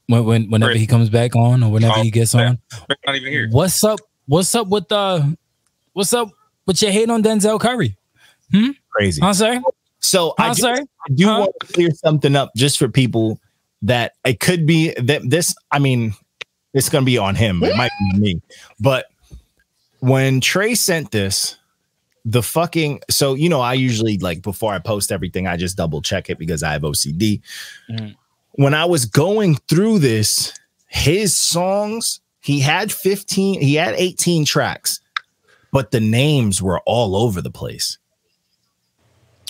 Whenever he comes back on or whenever he gets on, not even here. What's up with your hate on Denzel Curry? Crazy. Huh, sir? So I do want to clear something up just for people that it could be that this. I mean, it's gonna be on him. It might be me. But when Trey sent this, so you know, I usually, like, before I post everything, I just double check it because I have OCD. When I was going through this, his songs, he had 18 tracks, but the names were all over the place.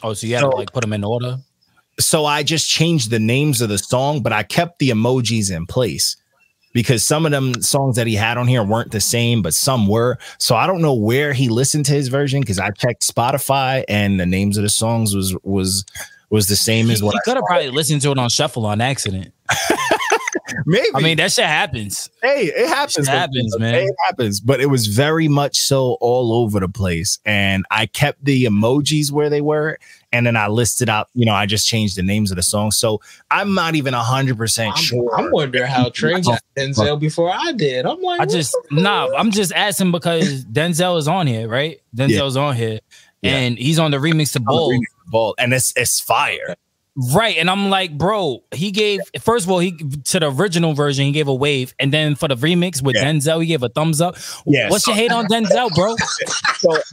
Oh, so you had to like put them in order? So I just changed the names of the song, but I kept the emojis in place because some of them songs that he had on here weren't the same, but some were. So I don't know where he listened to his version because I checked Spotify and the names of the songs was the same as what he could have probably listened to it on shuffle on accident. Maybe. I mean, that shit happens. Hey, it happens. It happens, man. It happens. But it was very much so all over the place. And I kept the emojis where they were. And then I listed out, you know, I just changed the names of the songs. So I'm not even 100% sure. I'm wondering how Trey got Denzel before I did. I'm like, I'm just asking because Denzel is on here, right? Denzel's on here. And he's on the remix to Ball. And it's fire. Right. And I'm like, bro, he gave, first of all, to the original version, he gave a wave. And then for the remix with Denzel, he gave a thumbs up. Yeah, What's your hate on Denzel, bro?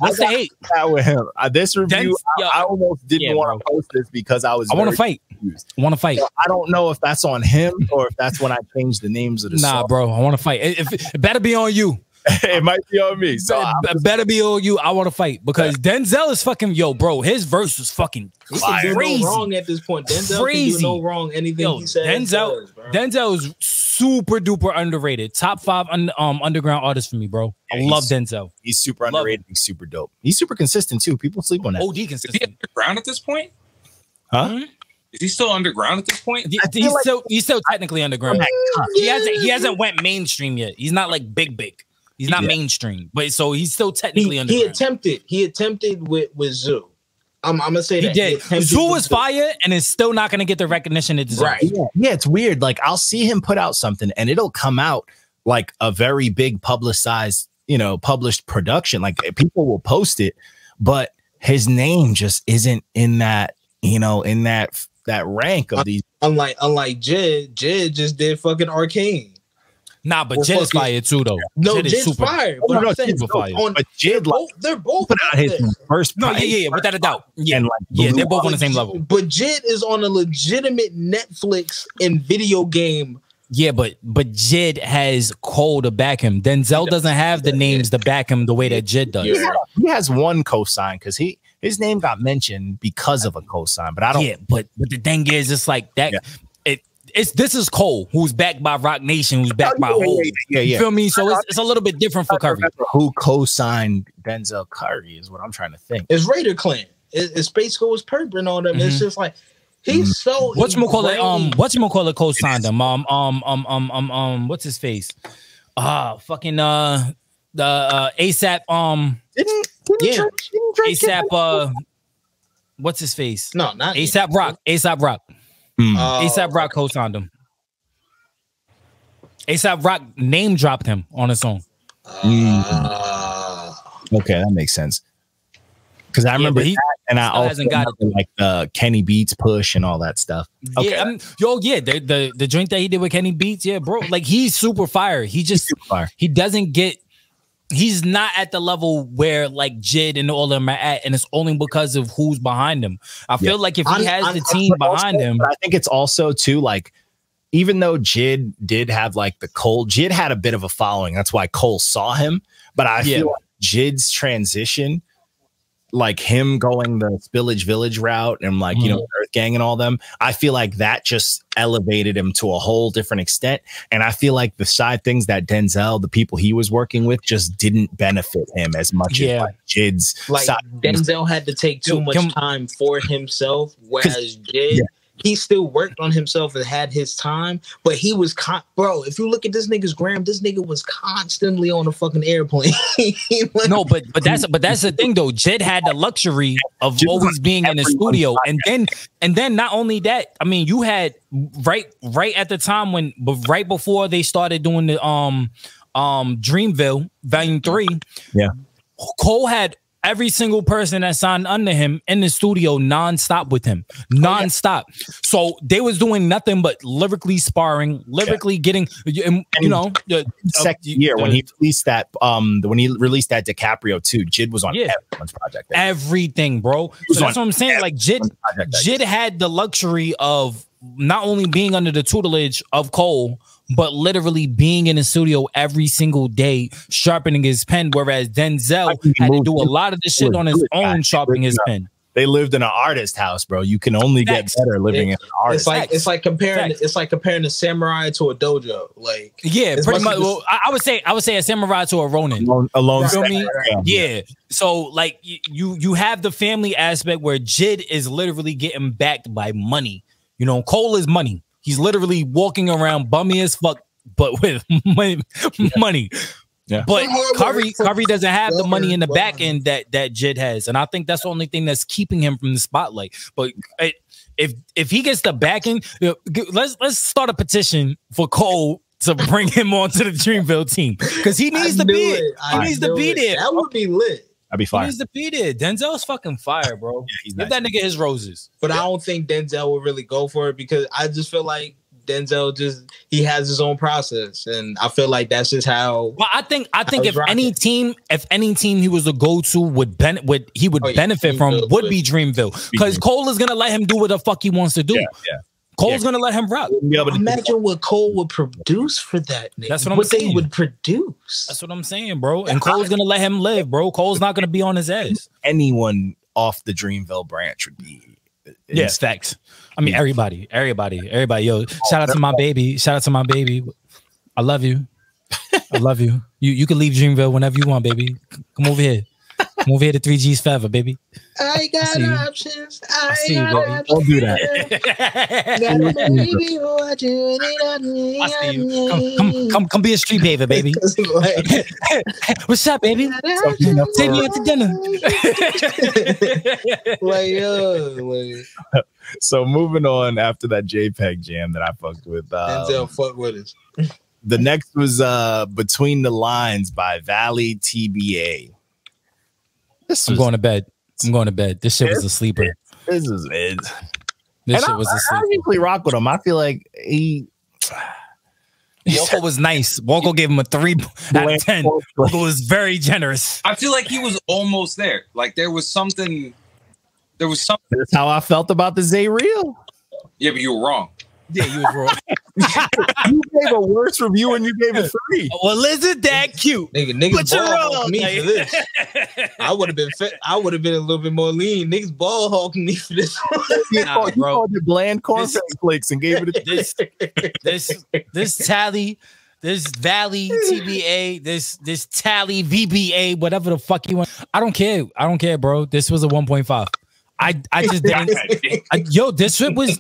What's the hate? With him. This review, I almost didn't want to post this because I want to fight. I want to fight. So I don't know if that's on him or if that's when I changed the names of the song. Bro, I want to fight. It better be on you. It might be on me. So it better be on you. I want to fight because Denzel is fucking bro. His verse was fucking crazy. No wrong at this point. Denzel can do no wrong. Anything he says. Denzel is super duper underrated. Top 5 underground artist for me, bro. I love Denzel. He's super underrated. He's super dope. He's super consistent too. People sleep on that. OD consistent. Is he underground at this point? Huh? Is he still underground at this point? He's still technically underground. He hasn't went mainstream yet. He's not like big. He's not mainstream, but so he's still technically underground. He attempted with Zoo. I'm gonna say he that did. Zoo was fire, and it's still not gonna get the recognition it deserves. Right? Yeah, it's weird. Like I'll see him put out something, and it'll come out like a very big publicized, published production. Like people will post it, but his name just isn't in that, in that rank of these. Unlike Jid just did fucking Arcane. Nah, but Jid is fire too, though. No, Jid's fire. But super fire. But Jid, they're both put out his first. No, yeah, without a doubt. Yeah, they're both on the same level. But Jid is on a legitimate Netflix and video game. Yeah, but Jid has Cole to back him. Denzel doesn't have the names to back him the way that Jid does. He has one cosign because his name got mentioned because of a cosign, but I don't. Yeah, but the thing is, it's like that. Yeah. This is Cole, who's backed by Rock Nation, who's backed by Hov. Yeah. You feel me? So it's a little bit different for Curry. Who co-signed Denzel Curry is what I'm trying to think. It's Raider Clan. It's Space Ghost Purple and all them. It's just like he's so. Whatchamacallit co-signed him. What's his face? Fucking the ASAP. ASAP. what's his face? No, not ASAP Rock. ASAP Rock. ASAP Rock co-signed him. ASAP Rock name dropped him on a song. Okay, that makes sense. Because I remember that, and I also got like the Kenny Beats push and all that stuff. Okay. Yeah, the joint that he did with Kenny Beats, yeah, bro. Like he's super fire. He just he doesn't get. He's not at the level where like Jid and all of them are at, and it's only because of who's behind him. I feel like if he has the team behind him, I think it's also too like, even though Jid did have like the Cole, Jid had a bit of a following. That's why Cole saw him. But I feel like Jid's transition, like him going the Spillage Village route and like, you know, Earth Gang and all them, I feel like that just elevated him to a whole different extent. And I feel like the side things that Denzel, the people he was working with, just didn't benefit him as much as like Jid's. Like Denzel had to take too much time for himself, whereas Jid, he still worked on himself and had his time, but he was bro. If you look at this nigga's gram, this nigga was constantly on a fucking airplane. No, but that's the thing though. Jid had the luxury of always being in the studio, and then not only that, I mean, you had right at the time right before they started doing the Dreamville Volume 3. Yeah, Cole had every single person that signed under him in the studio nonstop with him, nonstop. So they was doing nothing but lyrically sparring, lyrically getting, you know, second year when he released that, DiCaprio too, Jid was on everyone's project. Everything, bro. So that's what I'm saying. Like Jid had the luxury of not only being under the tutelage of Cole, but literally being in the studio every single day, sharpening his pen, whereas Denzel had to do a lot of this shit on his own, sharpening his pen. They lived in an artist house, bro. You can only get better living in an artist. It's like comparing a samurai to a dojo. Like pretty much. Well, I would say a samurai to a Ronin. Alone, feel me? Yeah. So like you have the family aspect where Jid is literally getting backed by money. You know, Cole is money. He's literally walking around bummy as fuck, but with money. Yeah. But Curry doesn't have the money in the back end that Jid has, and I think that's the only thing that's keeping him from the spotlight. But if he gets the back end, let's start a petition for Cole to bring him onto the Dreamville team, because he needs to be it. He needs to be there. That would be lit. I'd be fire. He needs to be there. Denzel's fucking fire, bro. Give that nigga his roses. But I don't think Denzel would really go for it, because I just feel like Denzel he has his own process, and I feel like that's just how. Well, I think if any team he was to go to would benefit from would be Dreamville, because Cole is gonna let him do what the fuck he wants to do. Yeah. Cole's gonna let him rock. Imagine what Cole would produce for that nigga. That's what I'm saying. They would produce. That's what I'm saying, bro. And Cole's gonna let him live, bro. Cole's not gonna be on his ass. Anyone off the Dreamville branch would be. Yes, facts. I mean, everybody. Yo, shout out to my baby. I love you. I love you. You can leave Dreamville whenever you want, baby. Come over here. Come over here to 3G's forever, baby. I got options. I see you, baby. Don't do that. I see you. Come be a street baver, baby. What's up, baby? Take me out to dinner. So moving on after that JPEG jam that I fucked with. Denzel fuck with us. The next was Between the Lines by Valley TBA. I'm going to bed. This shit was a sleeper. This is it. This shit was a sleeper. I usually rock with him. I feel like Walker was nice. Walker gave him a 3 out of 10. Walker was very generous. I feel like he was almost there. Like there was something. That's how I felt about the ZayReal. Yeah, but you were wrong. Yeah, you was wrong. You gave a worse review and you gave it 3. Well, isn't that cute? Niggas ball hawking me for this. I would have been a little bit more lean. Niggas ball hawking me for this. You called it bland cornflakes and gave it this tally. This Valley TBA, this tally VBA, whatever the fuck you want. I don't care, bro. This was a 1.5. I just didn't.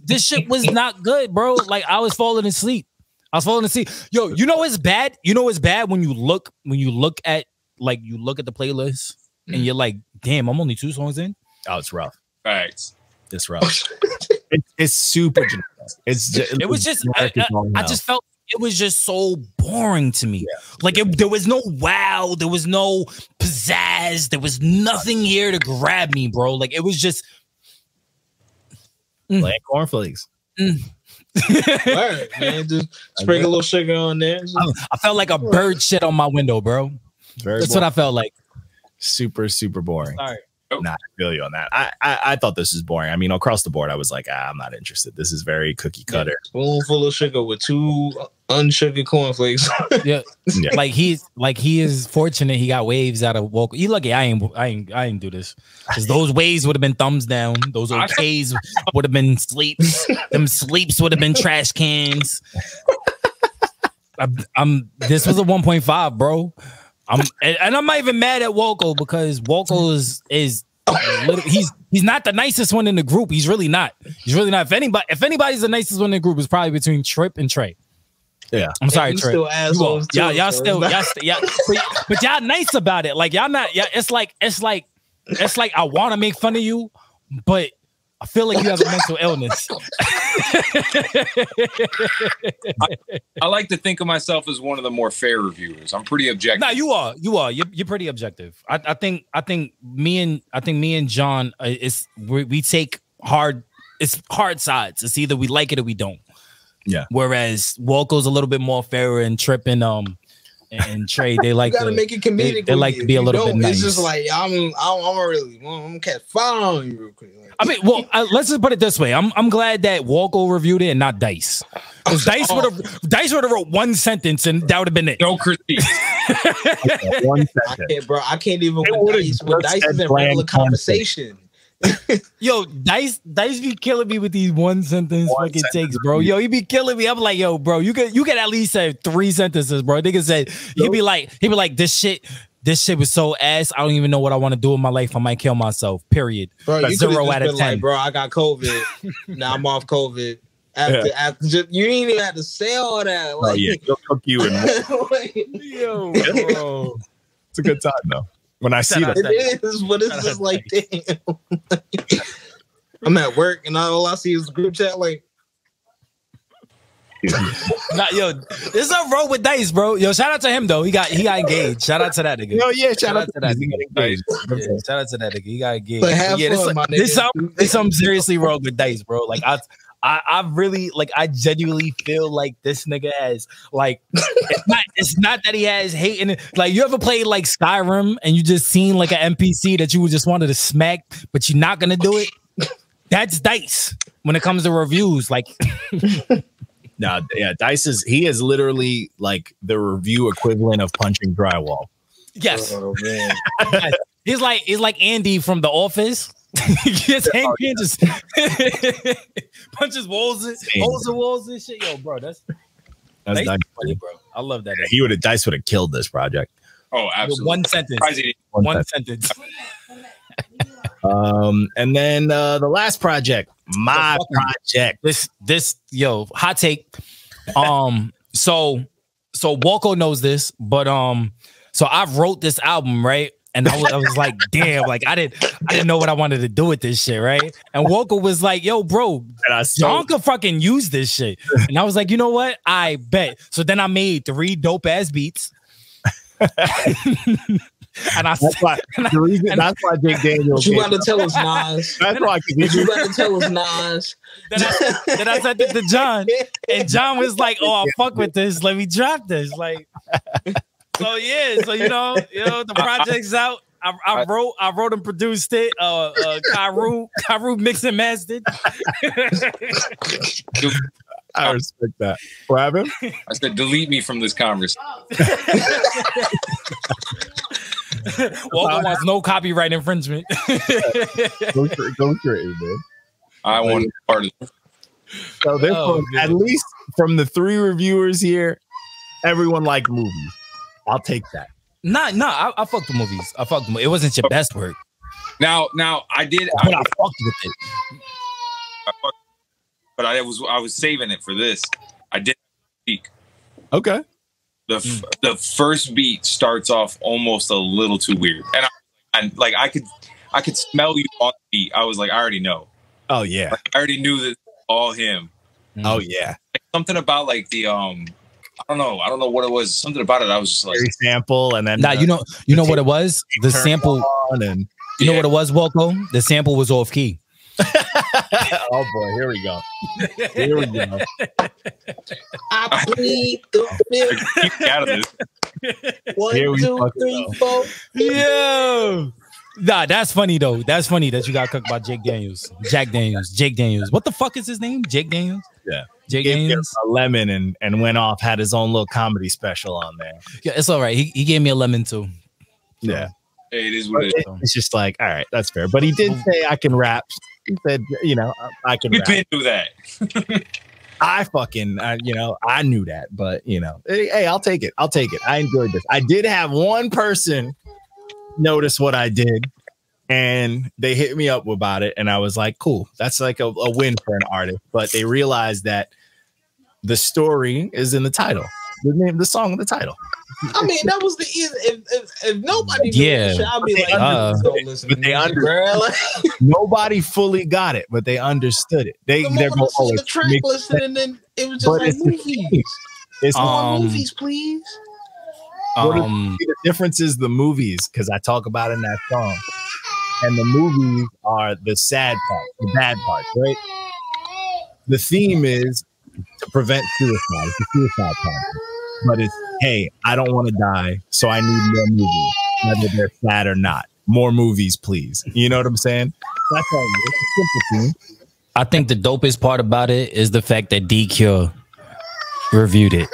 This shit was not good, bro. Like I was falling asleep. Yo, you know it's bad. When you look at the playlist and you're like, damn, I'm only 2 songs in. Oh, it's rough. Facts. This rough. It's super. It was just. I just felt it was just so boring to me. Yeah. Like there was no wow, there was no pizzazz, there was nothing here to grab me, bro. Like it was just like cornflakes. Right, man, just sprinkle a little sugar on there. I felt like a bird shit on my window, bro. That's what I felt like. Super boring. Sorry. Nah, I feel you on that. I thought this was boring. I mean, across the board, I was like, I'm not interested. This is very cookie cutter. Yeah, spoonful of sugar with 2 unsugared cornflakes. Yeah. Like he is fortunate he got waves out of Woke. You lucky I ain't do this. Because those waves would have been thumbs down. Those OKs would have been sleeps. Them sleeps would have been trash cans. This was a 1.5, bro. And I'm not even mad at Woko because Woko is he's not the nicest one in the group. He's really not. He's really not. If anybody's the nicest one in the group, it's probably between Trip and Trey. Yeah, I'm sorry, Trey. Still assholes too, y'all still, but y'all nice about it. Like y'all not. Yeah, it's like I want to make fun of you, but I feel like you have a mental illness. I like to think of myself as one of the more fair reviewers. I'm pretty objective. No, you are. You're pretty objective. I think me and John we take hard. It's hard sides. It's either we like it or we don't. Yeah. Whereas Walco's a little bit more fair and Trip and Trey, they like to make it comedic. They like to be a little bit nice. It's just like I'm catch fire on you real quick. I mean, well, let's just put it this way. I'm glad that Walco reviewed it and not Dice. Because Dice would have wrote one sentence and that would have been it. No critique. One sentence. I can't even with Dice is in regular conversation. Yo, Dice be killing me with these one sentence fucking takes, bro. Yo, he be killing me. I'm like, yo, bro, you could at least say 3 sentences, bro. Nigga said he'd be like, this shit was so ass. I don't even know what I want to do in my life. I might kill myself. Period. Bro, you 0 out of 10. Like, bro, I got COVID. Now I'm off COVID. After you ain't even have to say all that. Like, he'll cook you and yo, bro. It's a good time though. When I see that, it is, but it's just like, damn. I'm at work and all I see is group chat. Like, yo, this is a roll with Dice, bro. Yo, shout out to him though. He got engaged. Shout out to that nigga. Yo, yeah, shout out to that. He got engaged. Yeah, shout out to that nigga. He got engaged. But have fun, my nigga. This something seriously wrong with Dice, bro. Like I really like. I genuinely feel like this nigga has like. It's not that he has hate in it. Like you ever played like Skyrim and you just seen like an NPC that you would just wanted to smack, but you're not gonna do it. That's Dice when it comes to reviews. Like, no, yeah, Dice is literally like the review equivalent of punching drywall. Yes, oh, man. he's like Andy from The Office. He gets angry and just punches walls and holes in walls and shit. Yo, bro, that's Dice funny, bro. I love that. Yeah, Dice would have killed this project. Oh, absolutely. One sentence. One sentence. And then the last project, my project. This hot take. So Walco knows this, but so I wrote this album, right? And I was like, damn, like I didn't know what I wanted to do with this shit, right? And Walker was like, yo, bro, John could fucking use this shit. And I was like, you know what? I bet. So then I made 3 dope ass beats. And that's why Jake Daniels. You got to tell us, Nas. That's why you got to tell us, Nas. Then I sent it to John, and John was like, "Oh, I fuck with this. Let me drop this." Like, so yeah, so you know, the project's out. I wrote and produced it. Karu mixed and mastered. I respect that. What happened? I said, delete me from this conversation. Walker wants no copyright infringement. Go crazy, man. I want part of it. So this one, at least from the 3 reviewers here, everyone liked movies. I'll take that. I fucked the movies. I fucked them. It wasn't your best work. Now I did. But I fucked with it. But I was saving it for this. I did speak. Okay. The first beat starts off almost a little too weird, and I I could smell you on the beat. I was like, I already know. Oh yeah. Like, I already knew that all him. Oh yeah. Like, something about like the I don't know what it was. Something about it. I was just like sample, and then you know what it was. The sample, and you know what it was, Walco. The sample was off key. Oh boy, here we go. Here we go. I plead the fifth. Get out of this. 1, 2, 3, 4. Yo. Nah, that's funny though. That's funny that you got cooked by Jake Daniels. Jake Daniels. What the fuck is his name? Jake Daniels? Yeah. Jake Gave Daniels. a lemon and went off, had his own little comedy special on there. Yeah, it's all right. He gave me a lemon too. Yeah. Hey, it is what it is. It's just like, all right, that's fair. But he did say I can rap. He said, you know, I can We've rap. been through that. I knew that, but you know, hey, I'll take it. I enjoyed this. I did have one person notice what I did, and they hit me up about it, and I was like, cool, that's like a win for an artist. But they realized that the story is in the title, the song in the title. I mean, that was the easy. If nobody knew Yeah. I'd be like, don't listen to me, bro. Like, Nobody fully got it, but they understood it. They're going, the track listing, and then it was just like movies. It's movies, please. The difference is the movies, because I talk about it in that song, and the movies are the sad part, the bad part, right? The theme is to prevent suicide. It's a suicide part, but it's, hey, I don't want to die, so I need more movies, whether they're sad or not. More movies, please. You know what I'm saying? That's all. It's a simple thing. I think the dopest part about it is the fact that DQ reviewed it.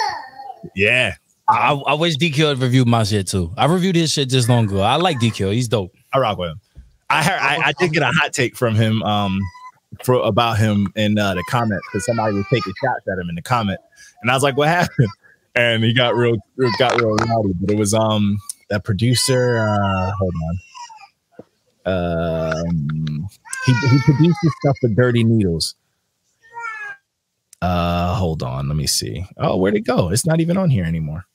Yeah. I wish DQ had reviewed my shit too. I reviewed his shit just long ago. I like DQ. He's dope. I rock with him. I did get a hot take from him about him in the comments, because somebody was taking shots at him in the comment, and I was like, what happened? And he got real rowdy. But it was that producer, hold on. He produces stuff for Dirty Needles. Hold on, let me see. Oh, where'd it go? It's not even on here anymore.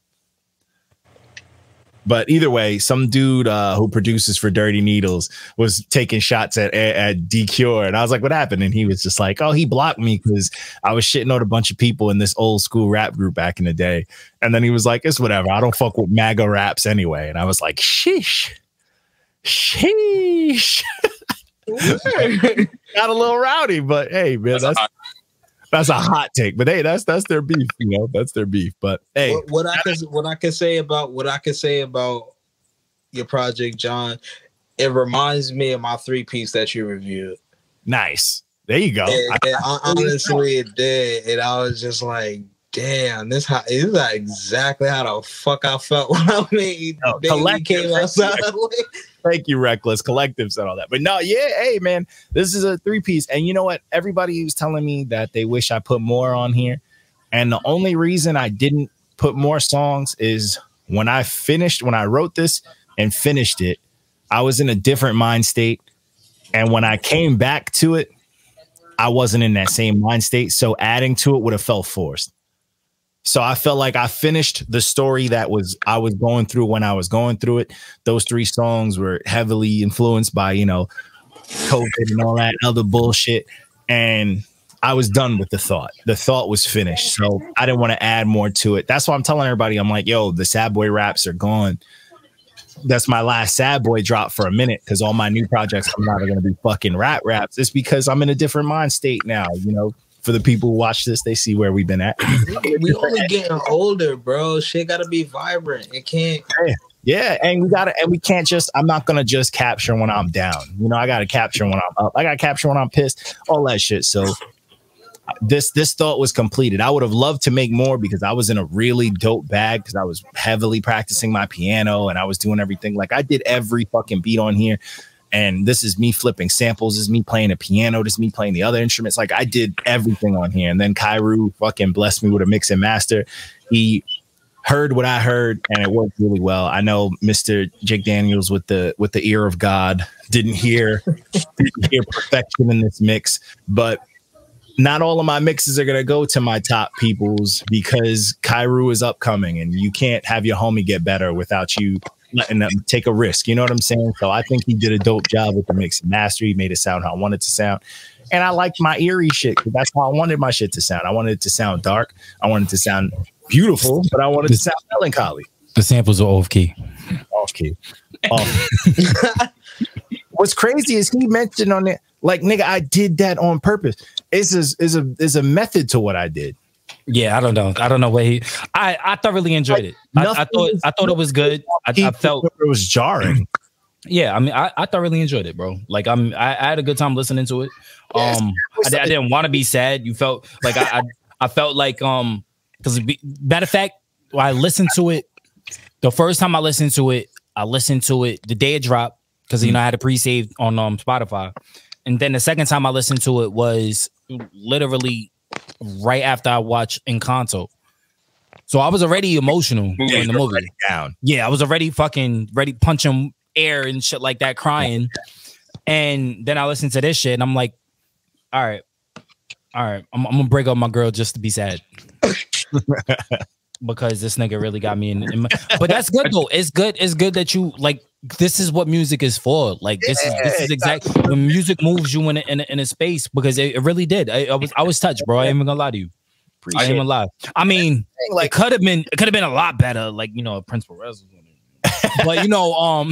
But either way, some dude who produces for Dirty Needles was taking shots at DQ, and I was like, what happened? And he was just like, oh, he blocked me because I was shitting on a bunch of people in this old school rap group back in the day. And then he was like, it's whatever. I don't fuck with MAGA raps anyway. And I was like, sheesh. Got a little rowdy, but hey, man, that's a hot take. But hey, that's their beef, you know. That's their beef. But hey, what I can say about your project, John, it reminds me of my 3-piece that you reviewed. Nice. There you go. Honestly, it did, and I was just like, damn, this is not exactly how the fuck I felt when I made Baby came outside. Thank you, Reckless. Collective said all that. But no, yeah, hey, man, this is a 3-piece. And you know what? Everybody was telling me that they wish I put more on here. And the only reason I didn't put more songs is when I wrote this and finished it, I was in a different mind state. And when I came back to it, I wasn't in that same mind state. So adding to it would have felt forced. So I felt like I finished the story that I was going through when I was going through it. Those 3 songs were heavily influenced by, you know, COVID and all that other bullshit. And I was done with the thought. The thought was finished. So I didn't want to add more to it. That's why I'm telling everybody, I'm like, yo, the Sad Boy raps are gone. That's my last Sad Boy drop for a minute, because all my new projects coming out are going to be fucking raps. It's because I'm in a different mind state now, you know. For the people who watch this, they see where we've been at. We only getting older, bro. Shit gotta be vibrant. It can't. Yeah, and we can't just. I'm not gonna just capture when I'm down. You know, I gotta capture when I'm up. I gotta capture when I'm pissed. All that shit. So this thought was completed. I would have loved to make more, because I was in a really dope bag, because I was heavily practicing my piano and I was doing everything. Like, I did every fucking beat on here. And this is me flipping samples. This is me playing a piano. This is me playing the other instruments. Like, I did everything on here. And then Kairu fucking blessed me with a mix and master. He heard what I heard, and it worked really well. I know Mr. Jake Daniels with the ear of God didn't hear perfection in this mix, but not all of my mixes are going to go to my top peoples, because Kairu is upcoming, and you can't have your homie get better without you letting them take a risk. You know what I'm saying? So I think he did a dope job with the mix and master. He made it sound how I wanted it to sound. And I liked my eerie shit because that's how I wanted my shit to sound. I wanted it to sound dark. I wanted it to sound beautiful, but I wanted it to sound melancholy. The samples are off key. Off key. What's crazy is he mentioned on it, like, nigga, I did that on purpose. Is a method to what I did. Yeah, I don't know what he. I thoroughly enjoyed it. I thought it was good. I felt it was jarring. Yeah, I mean, I thoroughly enjoyed it, bro. Like, I had a good time listening to it. Yes, I didn't want to be sad. You felt like I felt like because matter of fact, when I listened to it, the first time I listened to it the day it dropped because you know I had it pre-saved on Spotify, and then the second time I listened to it was literally right after I watched Encanto. So I was already emotional in the movie. Yeah, I was already fucking ready punching air and shit like that, crying. And then I listened to this shit and I'm like, all right, I'm gonna break up my girl just to be sad. Because this nigga really got me in my, but that's good though. It's good that you like, this is what music is for. Like this is exactly when music moves you in a space, because it really did. I was touched, bro. I ain't even gonna lie to you. I ain't even lie. I mean, like, it could have been a lot better, like, you know, Prince Perez. But you know,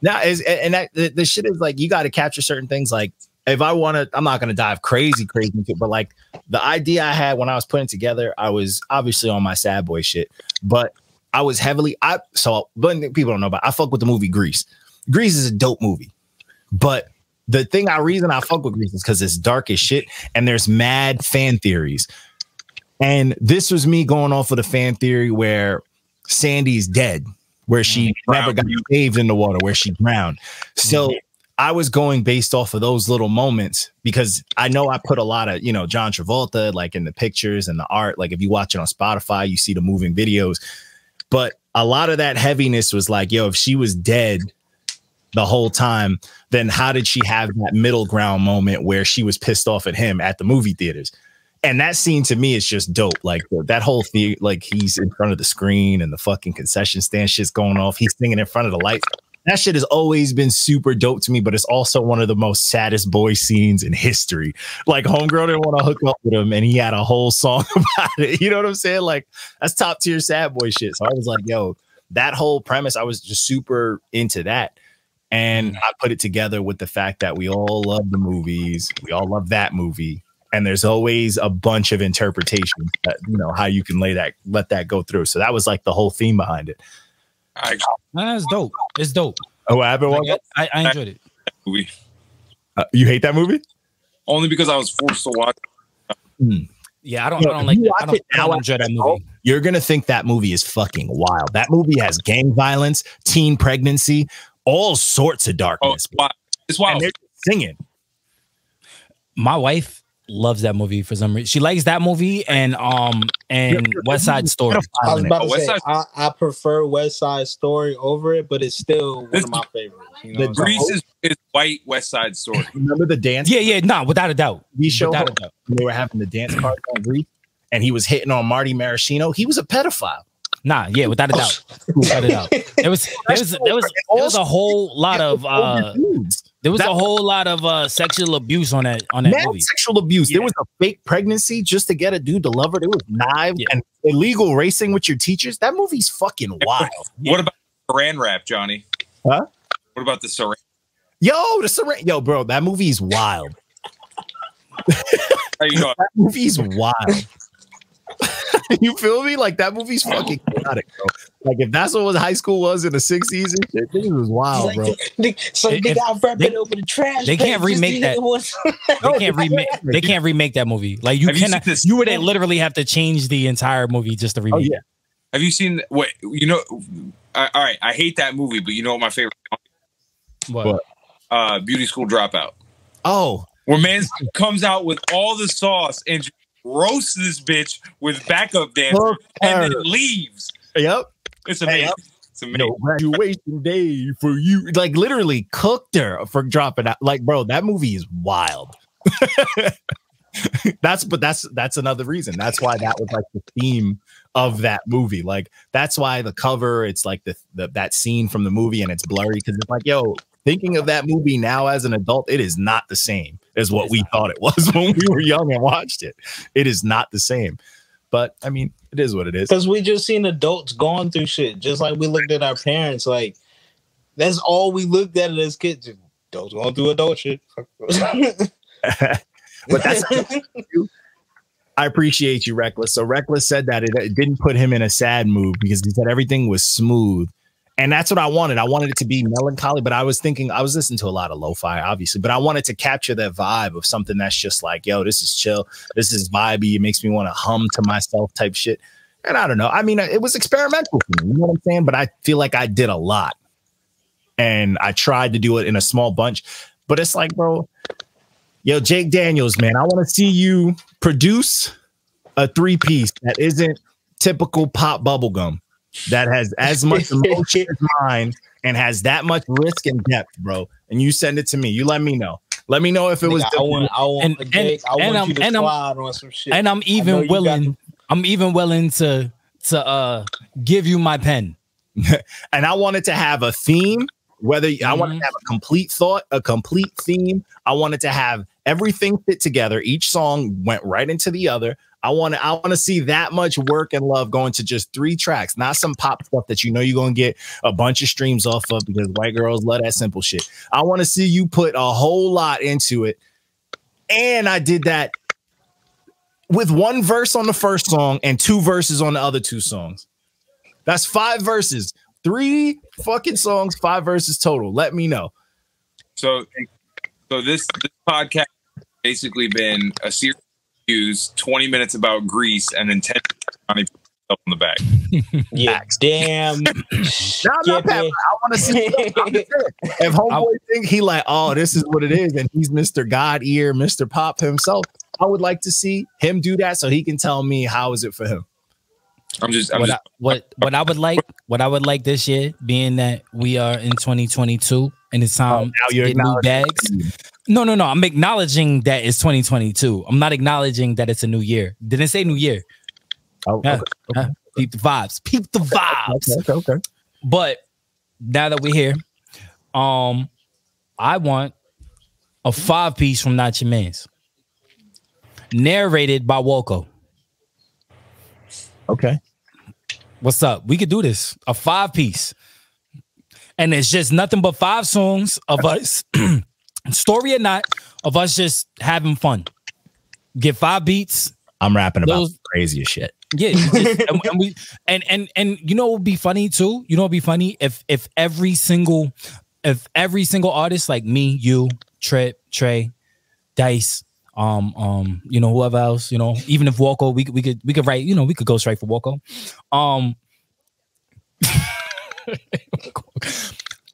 now the shit is like, you got to capture certain things. Like, if I want to, I'm not going to dive crazy into it, but like the idea I had when I was putting together, I was obviously on my sad boy shit, but I was heavily, but people don't know about, I fuck with the movie Grease. Grease is a dope movie, but the reason I fuck with Grease is because it's dark as shit and there's mad fan theories. And this was me going off of the fan theory where Sandy's dead, where she never got saved in the water, where she drowned. So I was going based off of those little moments because I know I put a lot of, you know, John Travolta, like in the pictures and the art. Like if you watch it on Spotify, you see the moving videos. But a lot of that heaviness was like, yo, if she was dead the whole time, then how did she have that middle ground moment where she was pissed off at him at the movie theaters? And that scene to me is just dope. Like that whole thing, like he's in front of the screen and the fucking concession stand shit's going off. He's singing in front of the lights. That shit has always been super dope to me, but it's also one of the most saddest boy scenes in history. Like homegirl didn't want to hook up with him and he had a whole song about it. You know what I'm saying? Like that's top tier sad boy shit. So I was like, yo, that whole premise, I was just super into that. And I put it together with the fact that we all love the movies. We all love that movie. And there's always a bunch of interpretations that, you know, how you can let that go through. So that was like the whole theme behind it. That's dope. It's dope. Oh, what happened? I enjoyed it. Movie. You hate that movie? Only because I was forced to watch. Yeah, I don't like that. I don't enjoy that movie. You're gonna think that movie is fucking wild. That movie has gang violence, teen pregnancy, all sorts of darkness. It's wild. And they're singing. My wife loves that movie for some reason. She likes that movie and West Side Story. I was about to say, I prefer West Side Story over it, but it's still one of my favorites. You know, Grease is white West Side Story. Remember the dance? Yeah, nah, without a doubt. They were having the dance party on Grease, and he was hitting on Marty Maraschino. He was a pedophile. Nah, yeah, without a doubt. Without a doubt. There was a whole lot of sexual abuse on that movie. Sexual abuse. Yeah. There was a fake pregnancy just to get a dude to love her. There was knives and illegal racing with your teachers. That movie's fucking wild. What about the Saran wrap, Johnny? Huh? What about the Saran? Yo, bro, that movie's wild. How you doing? That movie's wild. You feel me? Like that movie's fucking chaotic, bro. Like if that's what high school was in the 60s and shit, this was wild, bro. So they got rapping over the trash. They can't remake that. They can't remake that movie. Like you cannot. You would literally have to change the entire movie just to remake it. Have you seen what? You know, all right. I hate that movie, but you know what my favorite song is? What? Beauty School Dropout. Oh, where Manz comes out with all the sauce and roasts this bitch with backup dancers and then leaves. Yep. It's amazing. It's amazing. No graduation day for you. Like literally cooked her for dropping out. Like, bro, that movie is wild. That's another reason. That's why that was like the theme of that movie. Like that's why the cover, it's like that scene from the movie and it's blurry because it's like, yo, thinking of that movie now as an adult, it is not the same as what we thought it was when we were young and watched it. It is not the same. But I mean, it is what it is. Because we just seen adults going through shit, just like we looked at our parents. Like that's all we looked at as kids. Adults going through adult shit. But that's I appreciate you, Reckless. So Reckless said that it didn't put him in a sad mood because he said everything was smooth. And that's what I wanted. I wanted it to be melancholy, but I was thinking, I was listening to a lot of lo-fi, obviously, but I wanted to capture that vibe of something that's just like, yo, this is chill. This is vibey. It makes me want to hum to myself type shit. And I don't know. I mean, it was experimental for me, you know what I'm saying? But I feel like I did a lot. And I tried to do it in a small bunch. But it's like, bro, yo, Jake Daniels, man, I want to see you produce a 3-piece that isn't typical pop bubblegum, that has as much emotion as mine and has that much risk and depth, bro. And you send it to me. You let me know. Let me know if it was. I want you to slide on some shit. And I'm even willing. I'm even willing to give you my pen. And I wanted to have a theme. Whether I wanted to have a complete thought, a complete theme. I wanted to have everything fit together. Each song went right into the other. I want to see that much work and love going to just 3 tracks, not some pop stuff that you know you're going to get a bunch of streams off of because white girls love that simple shit. I want to see you put a whole lot into it. And I did that with 1 verse on the first song and 2 verses on the other 2 songs. That's 5 verses. 3 fucking songs, 5 verses total. Let me know. So this podcast has basically been a series of reviews, 20 minutes about Greece, and then 10 minutes on the back. Yeah, damn. No, not that. I want to see. If homeboy think he like, oh, this is what it is, and he's Mr. God Ear, Mr. Pop himself, I would like to see him do that so he can tell me how is it for him. What I would like this year, being that we are in 2022 and it's time to get new bags. No. I'm acknowledging that it's 2022. I'm not acknowledging that it's a new year. Didn't say new year. Okay. Peep the vibes. Peep the vibes. Okay. But now that we're here, I want a 5-piece from Not Your Man's, narrated by Woko. Okay. What's up? We could do this. A 5-piece. And it's just nothing but 5 songs of us, story or not, of us just having fun. Get 5 beats. I'm rapping about the craziest shit. Yeah. And you know what would be funny too? You know what would be funny? If every single artist like me, you, Trip, Trey, Dice, you know, whoever else, you know, even if Walko, we could write, you know, we could go straight for Walko.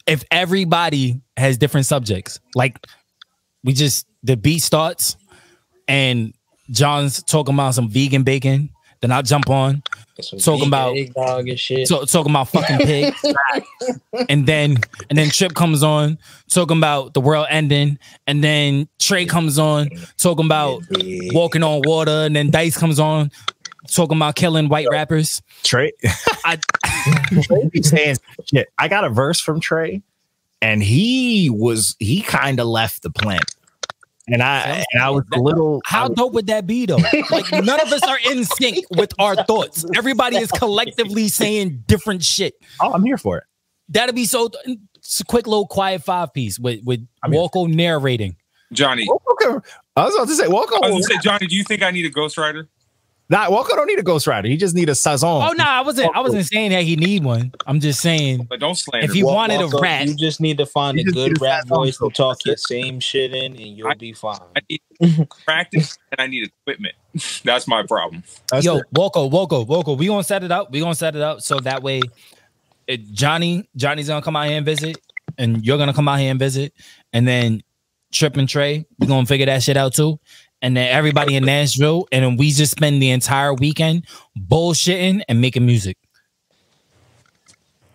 If everybody has different subjects, like the beat starts and John's talking about some vegan bacon, then I'll jump on talking about dog and shit. Talking about fucking pigs. and then Trip comes on talking about the world ending, and then Trey comes on talking about walking on water, and then Dice comes on talking about killing white rappers. Trey, Trey be saying shit. I got a verse from Trey, and he kind of left the planet. And I was a little. How dope would that be, though? Like, none of us are in sync with our thoughts. Everybody is collectively saying different shit. Oh, I'm here for it. That'd be so. It's a quick little quiet 5-piece with Walko narrating. Johnny, Walko, I was about to say Walko. I was going to say, Johnny, do you think I need a ghostwriter? Nah, Walko don't need a ghostwriter. He just need a sazon. Oh no, I wasn't saying that he need one. I'm just saying, but don't slander. If he wanted a rap, you just need to find a good rap voice to talk your same shit in, and you'll be fine. I need practice and I need equipment. That's my problem. Yo, Walko, we gonna set it up. We gonna set it up so that way, Johnny's gonna come out here and visit, and you're gonna come out here and visit, and then Trip and Trey, we gonna figure that shit out too. And then everybody in Nashville, and then we just spend the entire weekend bullshitting and making music.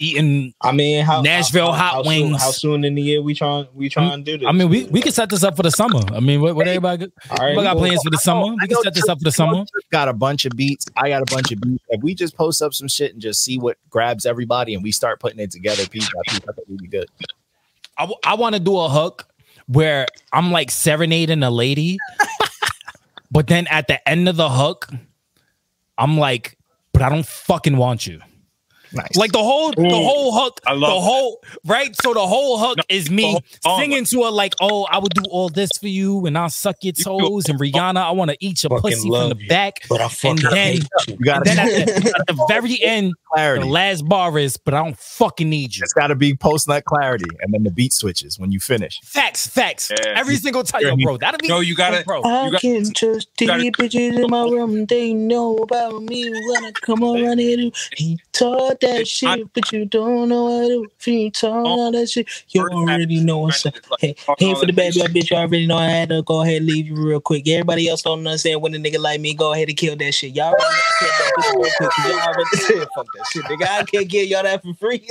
eating. I mean, Nashville hot wings. How soon in the year we trying to do this? I mean, we can set this up for the summer. I mean, what everybody got plans for the summer? We can set this up for the summer. Got a bunch of beats. I got a bunch of beats. If we just post up some shit and just see what grabs everybody, and we start putting it together piece by piece, I think we'd be good. I want to do a hook where I'm like serenading a lady, but then at the end of the hook, I'm like, but I don't fucking want you. Nice. Like the whole hook, right? So the whole hook is me singing to her like, oh, I would do all this for you, and I'll suck your toes, and Rihanna, I want to eat your pussy from the back. But I fucking hate you. And then at the very end, clarity. The last bar is, but I don't fucking need you. It's got to be post-nut clarity, and then the beat switches when you finish. Facts. Yeah. Every single time, yo, bro. That'll be you got it, bro. I can trust the bitches in my room. They know about me when I come around here. He taught that shit, but you don't know how to feed all that shit. You already know what's up. Hey, for the baby, bitch, you already know I had to go ahead and leave you real quick. Everybody else don't understand when a nigga like me go ahead and kill that shit. Y'all already said that bitch real quick. Y'all already said fuck that shit, nigga. I can't give y'all that for free.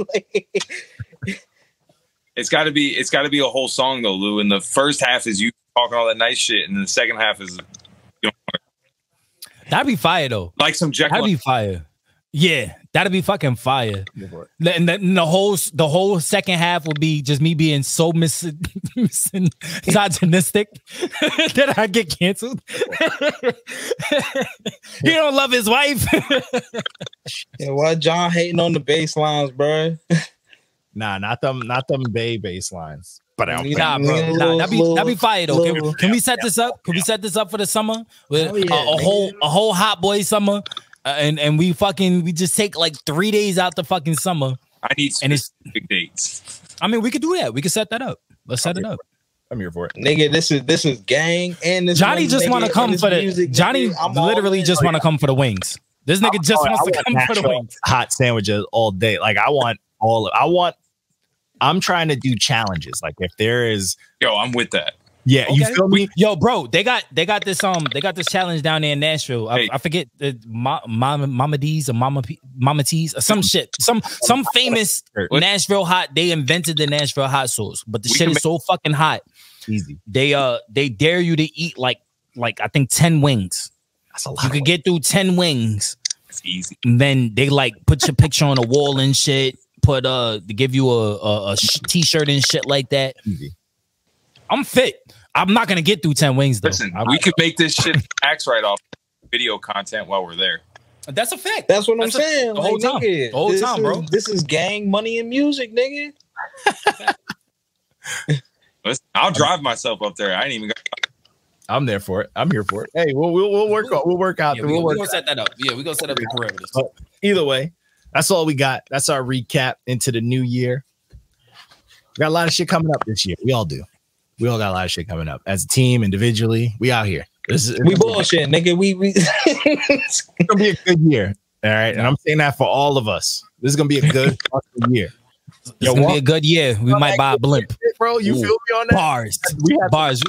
It's got to be a whole song though, Lou. And the first half is you talking all that nice shit, and then the second half is that'd be fire though. Like some Jekyll. That'd be fire. Yeah, that'd be fucking fire. And the whole second half would be just me being so misogynistic that I get canceled. He don't love his wife. Yeah, why John hating on the bass lines, bro? Nah, not them bass lines. But bro. That'd be fire though. Can we set this up? Can we set this up for the summer with a whole hot boy summer? And we just take like 3 days out the fucking summer. I need specific dates. I mean, we could do that. We could set that up. Let's set it up. I'm here for it, nigga. This is gang, and this Johnny just want to come for the Johnny. Literally just want to come for the wings. This nigga just wants to come for the wings. Hot sandwiches all day. Like I'm trying to do challenges. Like if there is, I'm with that. Yeah, okay. You feel me? Yo, bro, they got this challenge down there in Nashville. I forget the Mama D's or Mama T's or some shit. Some famous Nashville hot. They invented the Nashville hot sauce, but the shit is so fucking hot. Easy. They dare you to eat like I think 10 wings. That's a lot. You could get through 10 wings. It's easy. And then they like put your picture on a wall and shit. They give you a t-shirt and shit like that. Easy. I'm fit. I'm not gonna get through 10 wings though. Listen, we could make this shit tax write-off video content while we're there. That's a fact. That's what I'm saying. The whole time. Nigga, the whole time, bro. This is gang money and music, nigga. Listen, I'll drive myself up there. I ain't even got. I'm there for it. I'm here for it. Hey, we'll work out. Yeah, we're gonna set that up. Yeah, we're gonna set up the parameters. But either way, that's all we got. That's our recap into the new year. We got a lot of shit coming up this year. We all do. We all got a lot of shit coming up as a team, individually. We out here. We bullshit, nigga. We It's gonna be a good year. All right, and I'm saying that for all of us. This is gonna be a good year. It's gonna be a good year. We might buy a blimp, bro. You feel me on that? Bars.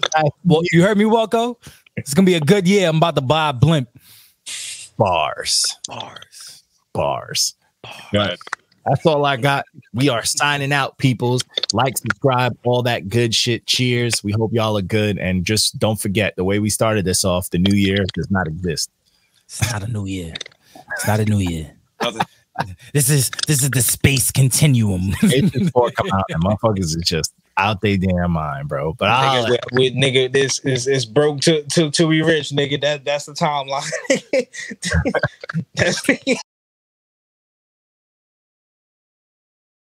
Well, you heard me, Walco. It's gonna be a good year. I'm about to buy a blimp. Bars. But that's all I got. We are signing out, peoples. Like, subscribe, all that good shit. Cheers. We hope y'all are good. And just don't forget, the way we started this off, the new year does not exist. It's not a new year. It's not a new year. This is the space continuum. Motherfuckers is just out they damn mind, bro. But nigga, this is broke to be rich, nigga. That's the timeline. That's the